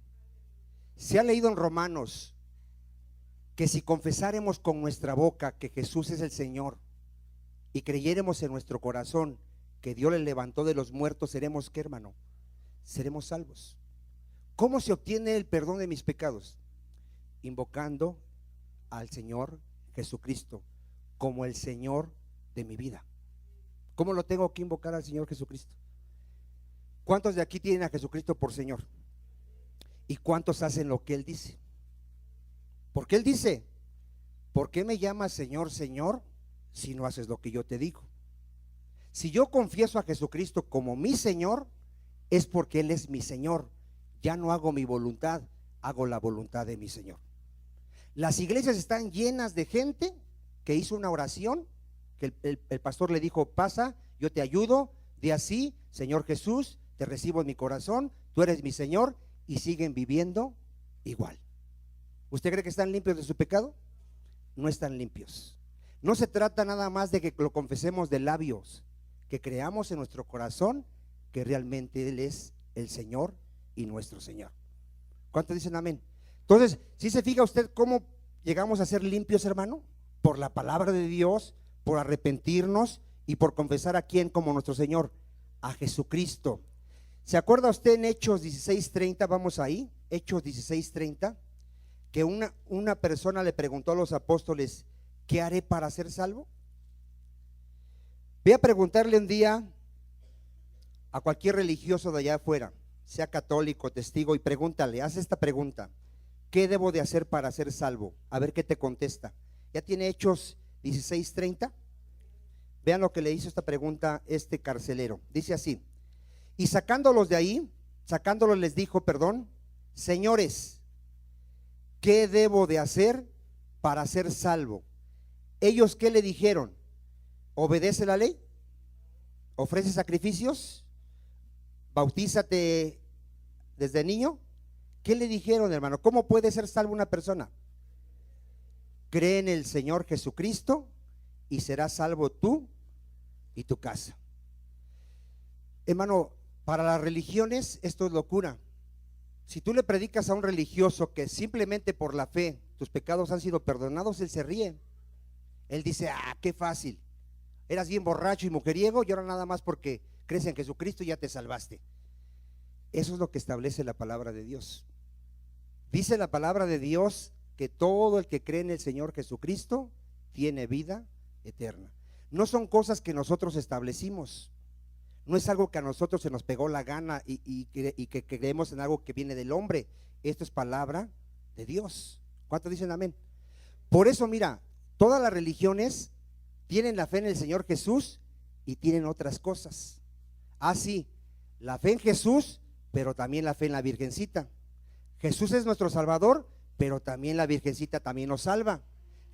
Se ha leído en Romanos que si confesáremos con nuestra boca que Jesús es el Señor y creyéremos en nuestro corazón que Dios le levantó de los muertos, seremos, ¿qué, hermano? Seremos salvos. ¿Cómo se obtiene el perdón de mis pecados? Invocando al Señor Jesucristo como el Señor de mi vida. ¿Cómo lo tengo que invocar al Señor Jesucristo? ¿Cuántos de aquí tienen a Jesucristo por Señor? ¿Y cuántos hacen lo que Él dice? Porque Él dice: ¿por qué me llamas Señor, Señor, si no haces lo que yo te digo? Si yo confieso a Jesucristo como mi Señor, es porque Él es mi Señor. Ya no hago mi voluntad, hago la voluntad de mi Señor. Las iglesias están llenas de gente que hizo una oración, que el pastor le dijo: pasa, yo te ayudo, di así: Señor Jesús, te recibo en mi corazón, tú eres mi Señor, y siguen viviendo igual. ¿Usted cree que están limpios de su pecado? No están limpios. No se trata nada más de que lo confesemos de labios, que creamos en nuestro corazón que realmente Él es el Señor y nuestro Señor. ¿Cuántos dicen amén? Entonces, ¿sí se fija usted cómo llegamos a ser limpios, hermano? Por la palabra de Dios, por arrepentirnos y por confesar a quién como nuestro Señor, a Jesucristo. ¿Se acuerda usted en Hechos 16:30? Vamos ahí, Hechos 16:30, que una persona le preguntó a los apóstoles: ¿qué haré para ser salvo? Voy a preguntarle un día a cualquier religioso de allá afuera, sea católico, testigo, y pregúntale, haz esta pregunta: ¿qué debo de hacer para ser salvo? A ver qué te contesta. ¿Ya tiene Hechos 16:30? Vean lo que le hizo esta pregunta este carcelero. Dice así: y sacándolos de ahí, les dijo, señores, ¿qué debo de hacer para ser salvo? Ellos, ¿qué le dijeron? ¿Obedece la ley? ¿Ofrece sacrificios? ¿Bautízate desde niño? ¿Qué le dijeron, hermano? ¿Cómo puede ser salvo una persona? Cree en el Señor Jesucristo y serás salvo tú y tu casa. Hermano, para las religiones esto es locura. Si tú le predicas a un religioso que simplemente por la fe tus pecados han sido perdonados, él se ríe. Él dice: qué fácil, eras bien borracho y mujeriego y ahora nada más porque crees en Jesucristo ya te salvaste. Eso es lo que establece la palabra de Dios. Dice la palabra de Dios que todo el que cree en el Señor Jesucristo tiene vida eterna. No son cosas que nosotros establecimos. No es algo que a nosotros se nos pegó la gana y que creemos en algo que viene del hombre. Esto es palabra de Dios. ¿Cuántos dicen amén? Por eso, mira, todas las religiones tienen la fe en el Señor Jesús y tienen otras cosas. Sí, la fe en Jesús, pero también la fe en la Virgencita. Jesús es nuestro Salvador, pero también la Virgencita también nos salva.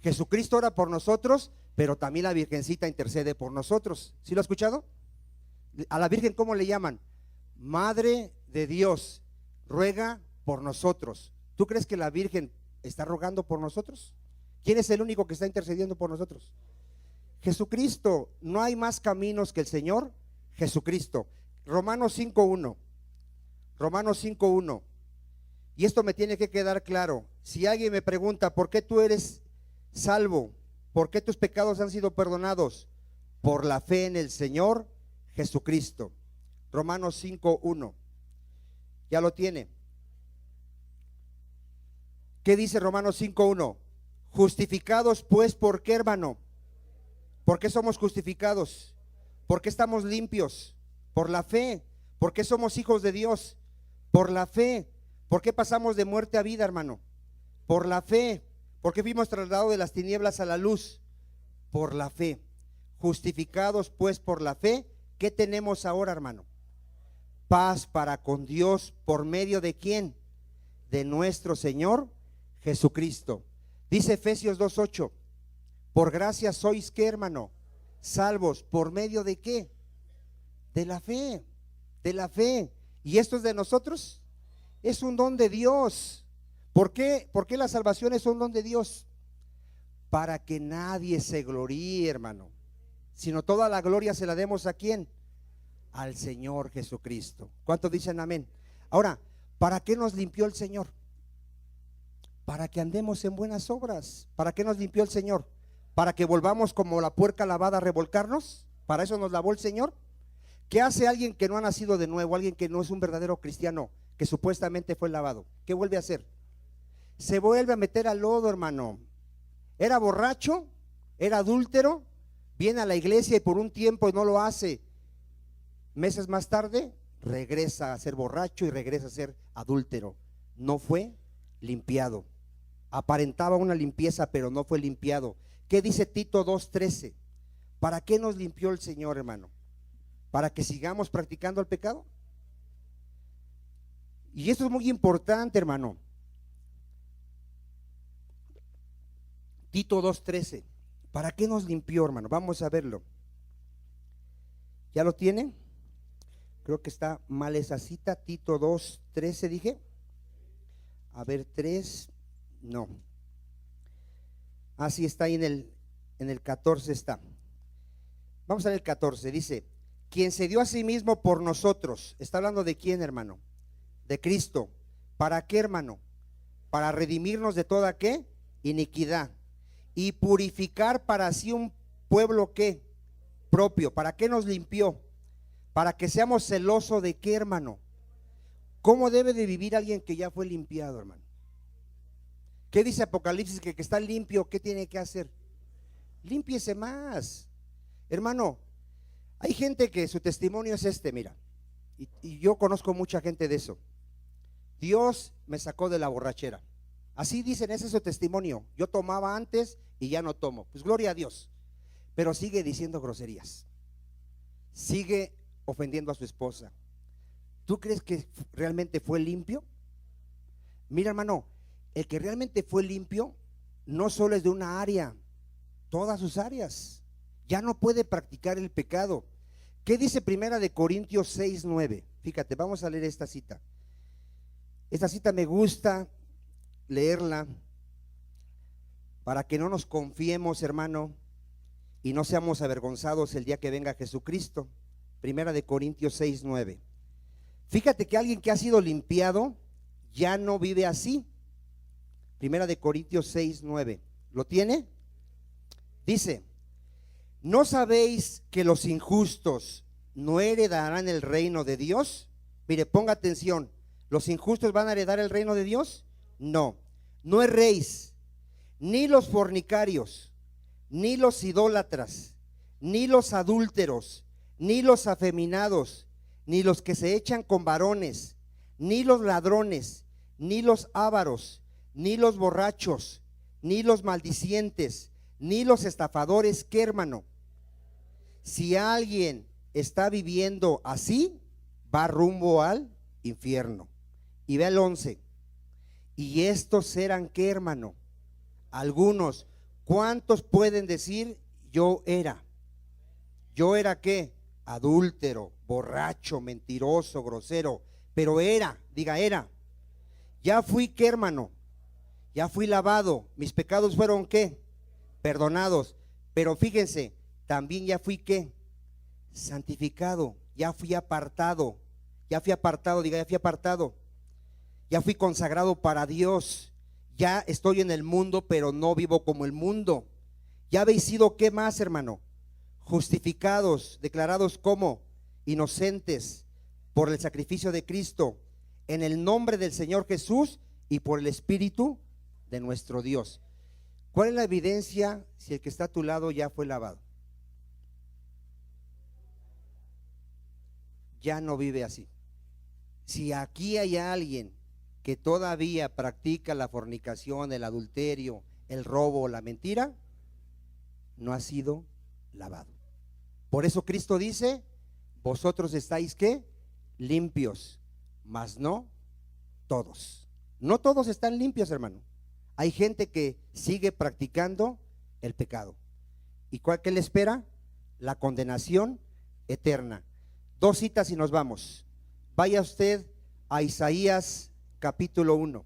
Jesucristo ora por nosotros, pero también la Virgencita intercede por nosotros. ¿Sí lo ha escuchado? A la Virgen, ¿cómo le llaman? Madre de Dios, ruega por nosotros. ¿Tú crees que la Virgen está rogando por nosotros. ¿Quién es el único que está intercediendo por nosotros? Jesucristo. No hay más caminos que el Señor Jesucristo. Romanos 5:1. Romanos 5:1. Y esto me tiene que quedar claro. Si alguien me pregunta, ¿por qué tú eres salvo? ¿Por qué tus pecados han sido perdonados? Por la fe en el Señor Jesucristo. Romanos 5:1. Ya lo tiene. ¿Qué dice Romanos 5:1? Justificados pues, ¿por qué, hermano? ¿Por qué somos justificados? ¿Por qué estamos limpios? Por la fe. ¿Por qué somos hijos de Dios? Por la fe. ¿Por qué pasamos de muerte a vida, hermano? Por la fe. ¿Por qué fuimos trasladados de las tinieblas a la luz? Por la fe. Justificados pues por la fe, ¿qué tenemos ahora, hermano? Paz para con Dios, ¿por medio de quién? De nuestro Señor Jesucristo. Dice Efesios 2:8, por gracia sois, ¿qué, hermano? Salvos, ¿por medio de qué? De la fe, de la fe. ¿Y esto es de nosotros? Es un don de Dios. ¿Por qué? ¿Por qué la salvación es un don de Dios? Para que nadie se gloríe, hermano, sino toda la gloria se la demos ¿a quién? Al Señor Jesucristo. ¿Cuántos dicen amén? Ahora, ¿para qué nos limpió el Señor? Para que andemos en buenas obras. ¿Para qué nos limpió el Señor? ¿Para que volvamos como la puerca lavada a revolcarnos? ¿Para eso nos lavó el Señor? ¿Qué hace alguien que no ha nacido de nuevo? Alguien que no es un verdadero cristiano, que supuestamente fue lavado. ¿Qué vuelve a hacer? Se vuelve a meter al lodo, hermano. Era borracho, era adúltero, viene a la iglesia y por un tiempo no lo hace. Meses más tarde regresa a ser borracho y regresa a ser adúltero. No fue limpiado. Aparentaba una limpieza, pero no fue limpiado. ¿Qué dice Tito 2:13? ¿Para qué nos limpió el Señor, hermano? ¿Para que sigamos practicando el pecado? Y esto es muy importante, hermano. Tito 2:13. ¿Para qué nos limpió, hermano? Vamos a verlo. ¿Ya lo tienen? Creo que está mal esa cita. Tito 2:13 dije. A ver, 3. No. Así está ahí en el 14 está. Vamos a ver el 14. Dice, quien se dio a sí mismo por nosotros. Está hablando de quién, hermano? De Cristo. ¿Para qué, hermano? Para redimirnos de toda ¿qué? Iniquidad. Y purificar para sí un pueblo ¿qué? Propio. ¿Para qué nos limpió? Para que seamos celosos de qué, hermano. ¿Cómo debe de vivir alguien que ya fue limpiado, hermano? ¿Qué dice Apocalipsis? Que está limpio, ¿qué tiene que hacer? Límpiese más, hermano. Hay gente que su testimonio es este, mira, y yo conozco mucha gente de eso. Dios me sacó de la borrachera. Así dicen, ese es su testimonio. Yo tomaba antes y ya no tomo. Pues gloria a Dios. Pero sigue diciendo groserías. Sigue ofendiendo a su esposa. ¿Tú crees que realmente fue limpio? Mira, hermano, el que realmente fue limpio no solo es de una área, todas sus áreas. Ya no puede practicar el pecado. ¿Qué dice Primera de Corintios 6:9? Fíjate, vamos a leer esta cita. Esta cita me gusta leerla para que no nos confiemos, hermano, y no seamos avergonzados el día que venga Jesucristo. Primera de Corintios 6:9. Fíjate que alguien que ha sido limpiado ya no vive así. Primera de Corintios 6:9. ¿Lo tiene? Dice, ¿no sabéis que los injustos no heredarán el reino de Dios? Mire, ponga atención. ¿Los injustos van a heredar el reino de Dios? No. No erréis, ni los fornicarios, ni los idólatras, ni los adúlteros, ni los afeminados, ni los que se echan con varones, ni los ladrones, ni los ávaros, ni los borrachos, ni los maldicientes, ni los estafadores. ¿Qué, hermano? Si alguien está viviendo así, va rumbo al infierno. Y ve el 11. Y estos eran ¿qué, hermano? Algunos. ¿Cuántos pueden decir yo era? ¿Yo era qué? Adúltero, borracho, mentiroso, grosero. Pero era, diga era. Ya fui ¿qué, hermano? ya fui lavado, mis pecados fueron ¿qué? Perdonados. Pero fíjense, también ya fui ¿qué? Santificado, ya fui apartado, diga, ya fui apartado, ya fui consagrado para Dios, ya estoy en el mundo, pero no vivo como el mundo. Ya habéis sido ¿qué más, hermano? Justificados, declarados como inocentes por el sacrificio de Cristo, en el nombre del Señor Jesús y por el Espíritu de nuestro Dios. ¿Cuál es la evidencia si el que está a tu lado ya fue lavado? Ya no vive así. Si aquí hay alguien que todavía practica la fornicación, el adulterio, el robo, la mentira, no ha sido lavado. Por eso Cristo dice: vosotros estáis ¿qué? Limpios, mas no todos. No todos están limpios, hermano. Hay gente que sigue practicando el pecado. ¿Y qué le espera? La condenación eterna. 2 citas y nos vamos. Vaya usted a Isaías capítulo 1.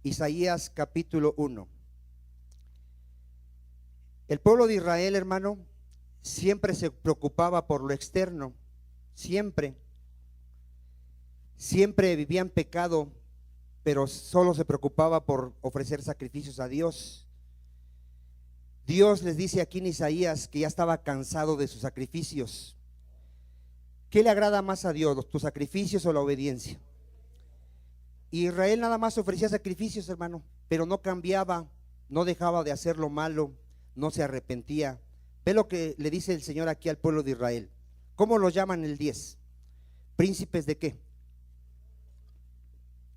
Isaías capítulo 1. El pueblo de Israel, hermano, siempre se preocupaba por lo externo, siempre vivía en pecado, pero solo se preocupaba por ofrecer sacrificios a Dios. Dios les dice aquí en Isaías que ya estaba cansado de sus sacrificios. ¿Qué le agrada más a Dios, tus sacrificios o la obediencia? Israel nada más ofrecía sacrificios, hermano, pero no cambiaba, no dejaba de hacer lo malo, no se arrepentía. Ve lo que le dice el Señor aquí al pueblo de Israel. ¿Cómo los llaman el 10? ¿Príncipes de qué?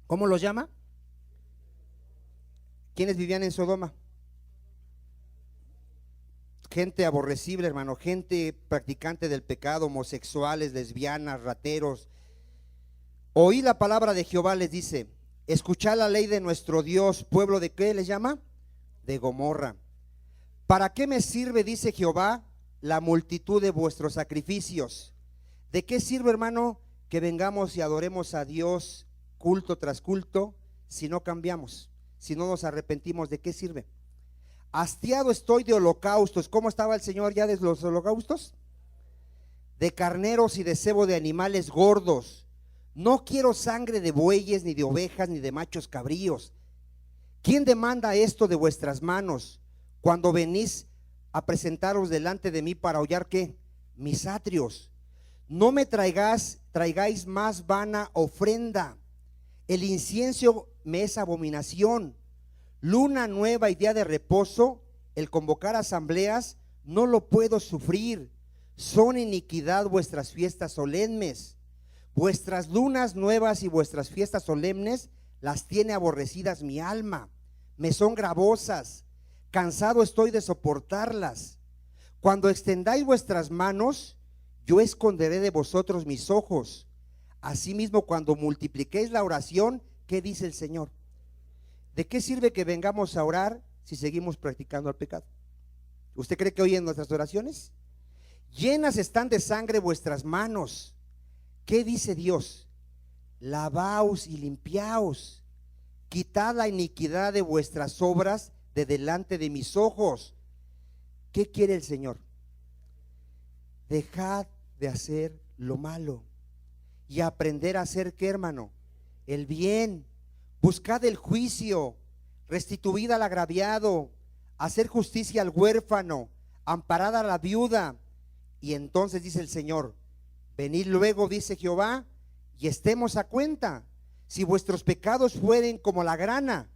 ¿Cómo los llama? ¿Quiénes vivían en Sodoma? Gente aborrecible, hermano, gente practicante del pecado, homosexuales, lesbianas, rateros. Oí la palabra de Jehová, les dice: escuchad la ley de nuestro Dios. ¿Pueblo de qué les llama? De Gomorra. ¿Para qué me sirve, dice Jehová, la multitud de vuestros sacrificios? ¿De qué sirve, hermano, que vengamos y adoremos a Dios culto tras culto si no cambiamos, si no nos arrepentimos? ¿De qué sirve? Hastiado estoy de holocaustos. ¿Cómo estaba el Señor ya de los holocaustos? De carneros y de cebo de animales gordos. No quiero sangre de bueyes, ni de ovejas, ni de machos cabríos. ¿Quién demanda esto de vuestras manos cuando venís a presentaros delante de mí para hollar qué? Mis atrios. No me traigáis más vana ofrenda. El incienso me es abominación. Luna nueva y día de reposo, el convocar asambleas, no lo puedo sufrir. Son iniquidad vuestras fiestas solemnes. Vuestras lunas nuevas y vuestras fiestas solemnes las tiene aborrecidas mi alma. Me son gravosas. Cansado estoy de soportarlas. Cuando extendáis vuestras manos, yo esconderé de vosotros mis ojos. Asimismo, cuando multipliquéis la oración, ¿qué dice el Señor? ¿De qué sirve que vengamos a orar si seguimos practicando el pecado? ¿Usted cree que oyen nuestras oraciones? Llenas están de sangre vuestras manos. ¿Qué dice Dios? Lavaos y limpiaos. Quitad la iniquidad de vuestras obras de delante de mis ojos. ¿Qué quiere el Señor? Dejad de hacer lo malo y aprender a hacer ¿qué, hermano? El bien. Buscad el juicio, restituid al agraviado, hacer justicia al huérfano, amparad a la viuda. Y entonces dice el Señor: venid luego, dice Jehová, y estemos a cuenta. Si vuestros pecados fueren como la grana,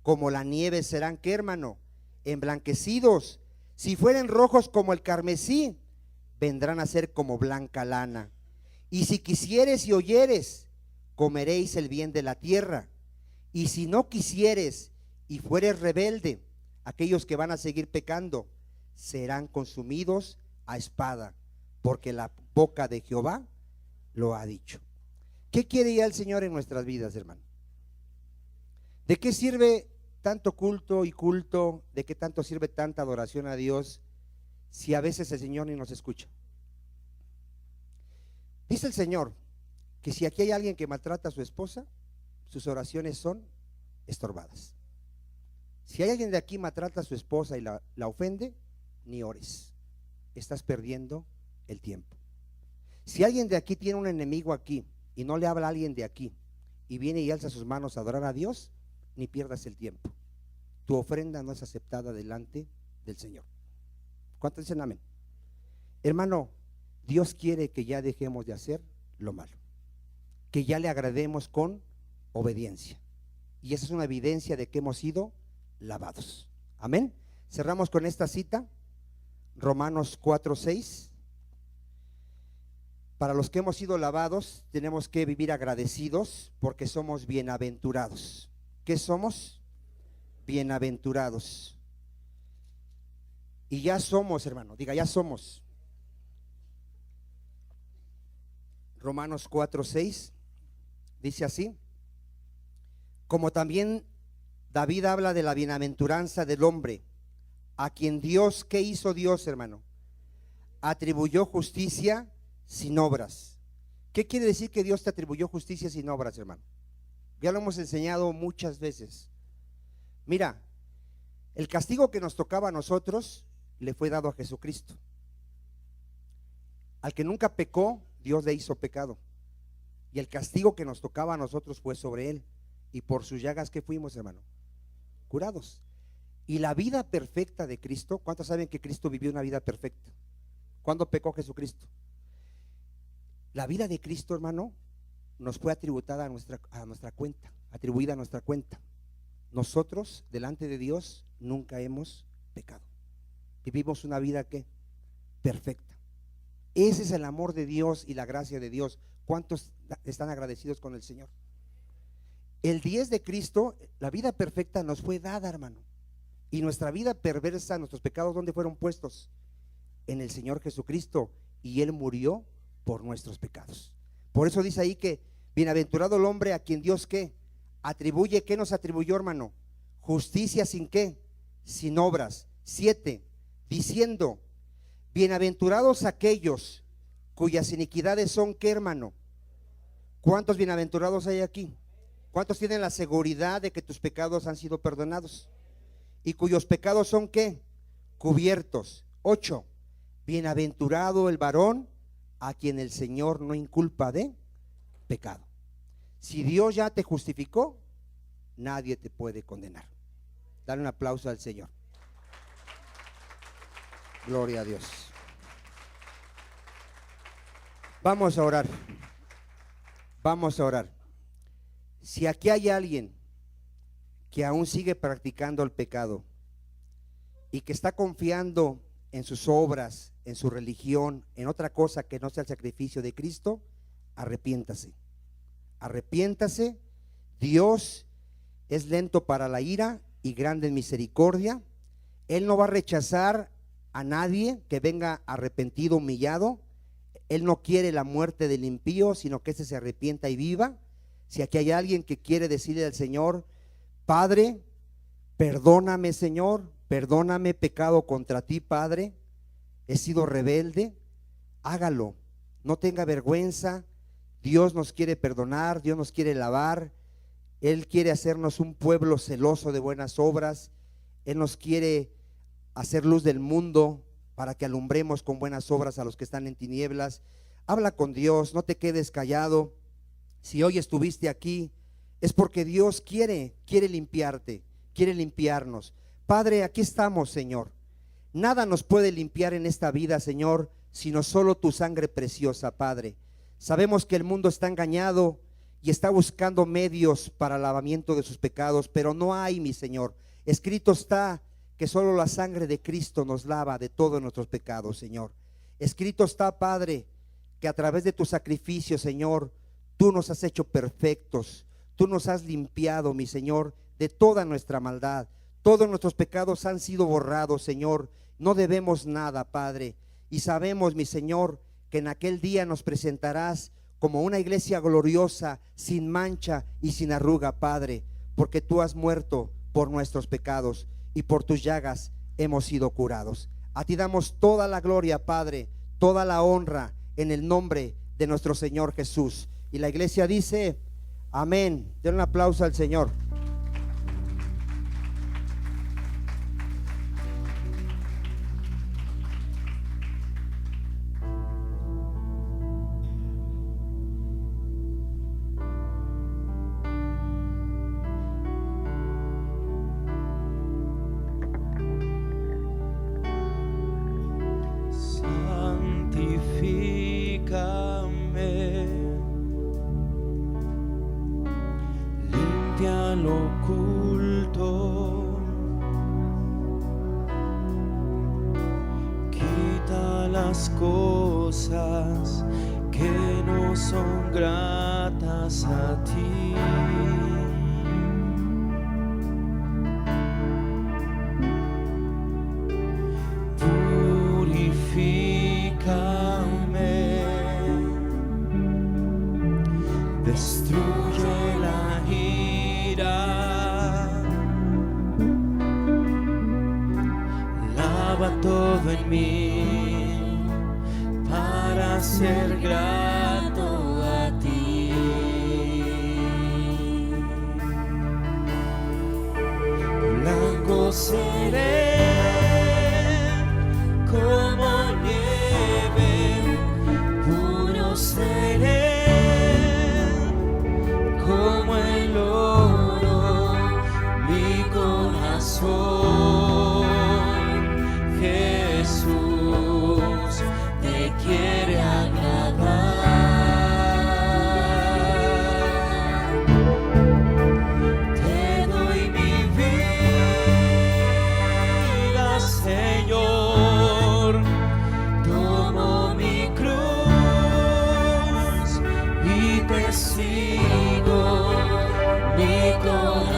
como la nieve serán ¿qué, hermano? Emblanquecidos. Si fueren rojos como el carmesí, vendrán a ser como blanca lana. Y si quisieres y oyeres, comeréis el bien de la tierra. Y si no quisieres y fueres rebelde, aquellos que van a seguir pecando serán consumidos a espada, porque la boca de Jehová lo ha dicho. ¿Qué quiere ya el Señor en nuestras vidas, hermano? ¿De qué sirve tanto culto y culto? ¿De qué tanto sirve tanta adoración a Dios si a veces el Señor ni nos escucha? Dice el Señor que si aquí hay alguien que maltrata a su esposa, sus oraciones son estorbadas. Si hay alguien de aquí maltrata a su esposa y la ofende, ni ores, estás perdiendo el tiempo. Si alguien de aquí tiene un enemigo aquí y no le habla a alguien de aquí y viene y alza sus manos a adorar a Dios, ni pierdas el tiempo. Tu ofrenda no es aceptada delante del Señor. ¿Cuántos dicen amén? Hermano, Dios quiere que ya dejemos de hacer lo malo, que ya le agrademos con obediencia, y esa es una evidencia de que hemos sido lavados. Amén. Cerramos con esta cita, Romanos 4:6. Para los que hemos sido lavados, tenemos que vivir agradecidos porque somos bienaventurados. ¿Qué somos? Bienaventurados. Y ya somos, hermano, diga, ya somos. Romanos 4:6 dice así: como también David habla de la bienaventuranza del hombre, a quien Dios, ¿qué hizo Dios, hermano? Atribuyó justicia sin obras. ¿Qué quiere decir que Dios te atribuyó justicia sin obras, hermano? Ya lo hemos enseñado muchas veces. Mira, el castigo que nos tocaba a nosotros le fue dado a Jesucristo. Al que nunca pecó, Dios le hizo pecado, y el castigo que nos tocaba a nosotros fue sobre él, y por sus llagas, ¿qué fuimos, hermano? Curados. Y la vida perfecta de Cristo, ¿cuántos saben que Cristo vivió una vida perfecta? ¿Cuándo pecó Jesucristo? La vida de Cristo, hermano, nos fue atributada a nuestra cuenta, atribuida a nuestra cuenta. Nosotros, delante de Dios, nunca hemos pecado. Vivimos una vida, ¿qué? Perfecta. Ese es el amor de Dios y la gracia de Dios. ¿Cuántos están agradecidos con el Señor? El 10 de Cristo, la vida perfecta nos fue dada, hermano. Y nuestra vida perversa, nuestros pecados, ¿dónde fueron puestos? En el Señor Jesucristo, y Él murió por nuestros pecados. Por eso dice ahí que bienaventurado el hombre a quien Dios, ¿qué? Atribuye. ¿Qué nos atribuyó, hermano? Justicia sin ¿qué? Sin obras. 7, diciendo: bienaventurados aquellos cuyas iniquidades son ¿qué, hermano? ¿Cuántos bienaventurados hay aquí? ¿Cuántos tienen la seguridad de que tus pecados han sido perdonados? Y cuyos pecados son ¿qué? Cubiertos. 8, bienaventurado el varón a quien el Señor no inculpa de pecado. Si Dios ya te justificó, nadie te puede condenar. Dale un aplauso al Señor. Gloria a Dios. Vamos a orar. Vamos a orar. Si aquí hay alguien que aún sigue practicando el pecado y que está confiando en sus obras, en su religión, en otra cosa que no sea el sacrificio de Cristo, arrepiéntase. Arrepiéntase. Dios es lento para la ira y grande en misericordia. Él no va a rechazar a nadie que venga arrepentido, humillado. Él no quiere la muerte del impío, sino que ese se arrepienta y viva. Si aquí hay alguien que quiere decirle al Señor: Padre, perdóname, Señor, perdóname, pecado contra ti, Padre, he sido rebelde, hágalo, no tenga vergüenza. Dios nos quiere perdonar, Dios nos quiere lavar. Él quiere hacernos un pueblo celoso de buenas obras. Él nos quiere hacer luz del mundo para que alumbremos con buenas obras a los que están en tinieblas. Habla con Dios, no te quedes callado. Si hoy estuviste aquí, es porque Dios quiere limpiarte, quiere limpiarnos. Padre, aquí estamos, Señor. Nada nos puede limpiar en esta vida, Señor, sino solo tu sangre preciosa, Padre. Sabemos que el mundo está engañado y está buscando medios para el lavamiento de sus pecados, pero no hay, mi Señor. Escrito está que solo la sangre de Cristo nos lava de todos nuestros pecados, Señor. Escrito está, Padre, que a través de tu sacrificio, Señor, tú nos has hecho perfectos. Tú nos has limpiado, mi Señor, de toda nuestra maldad. Todos nuestros pecados han sido borrados, Señor. No debemos nada, Padre. Y sabemos, mi Señor, que en aquel día nos presentarás como una iglesia gloriosa, sin mancha y sin arruga, Padre, porque tú has muerto por nuestros pecados y por tus llagas hemos sido curados. A ti damos toda la gloria, Padre, toda la honra en el nombre de nuestro Señor Jesús. Y la iglesia dice: amén. Den un aplauso al Señor. limpia lo oculto, quita las cosas que no son gratas a ti. Purifícame, destruye la ira, lava todo en mí para ser grato a ti. Blanco seré como nieve, puro seré como el oro, mi corazón. Jesús te quiere agradar. Te doy mi vida, Señor. Tomo mi cruz y te sigo, mi corazón.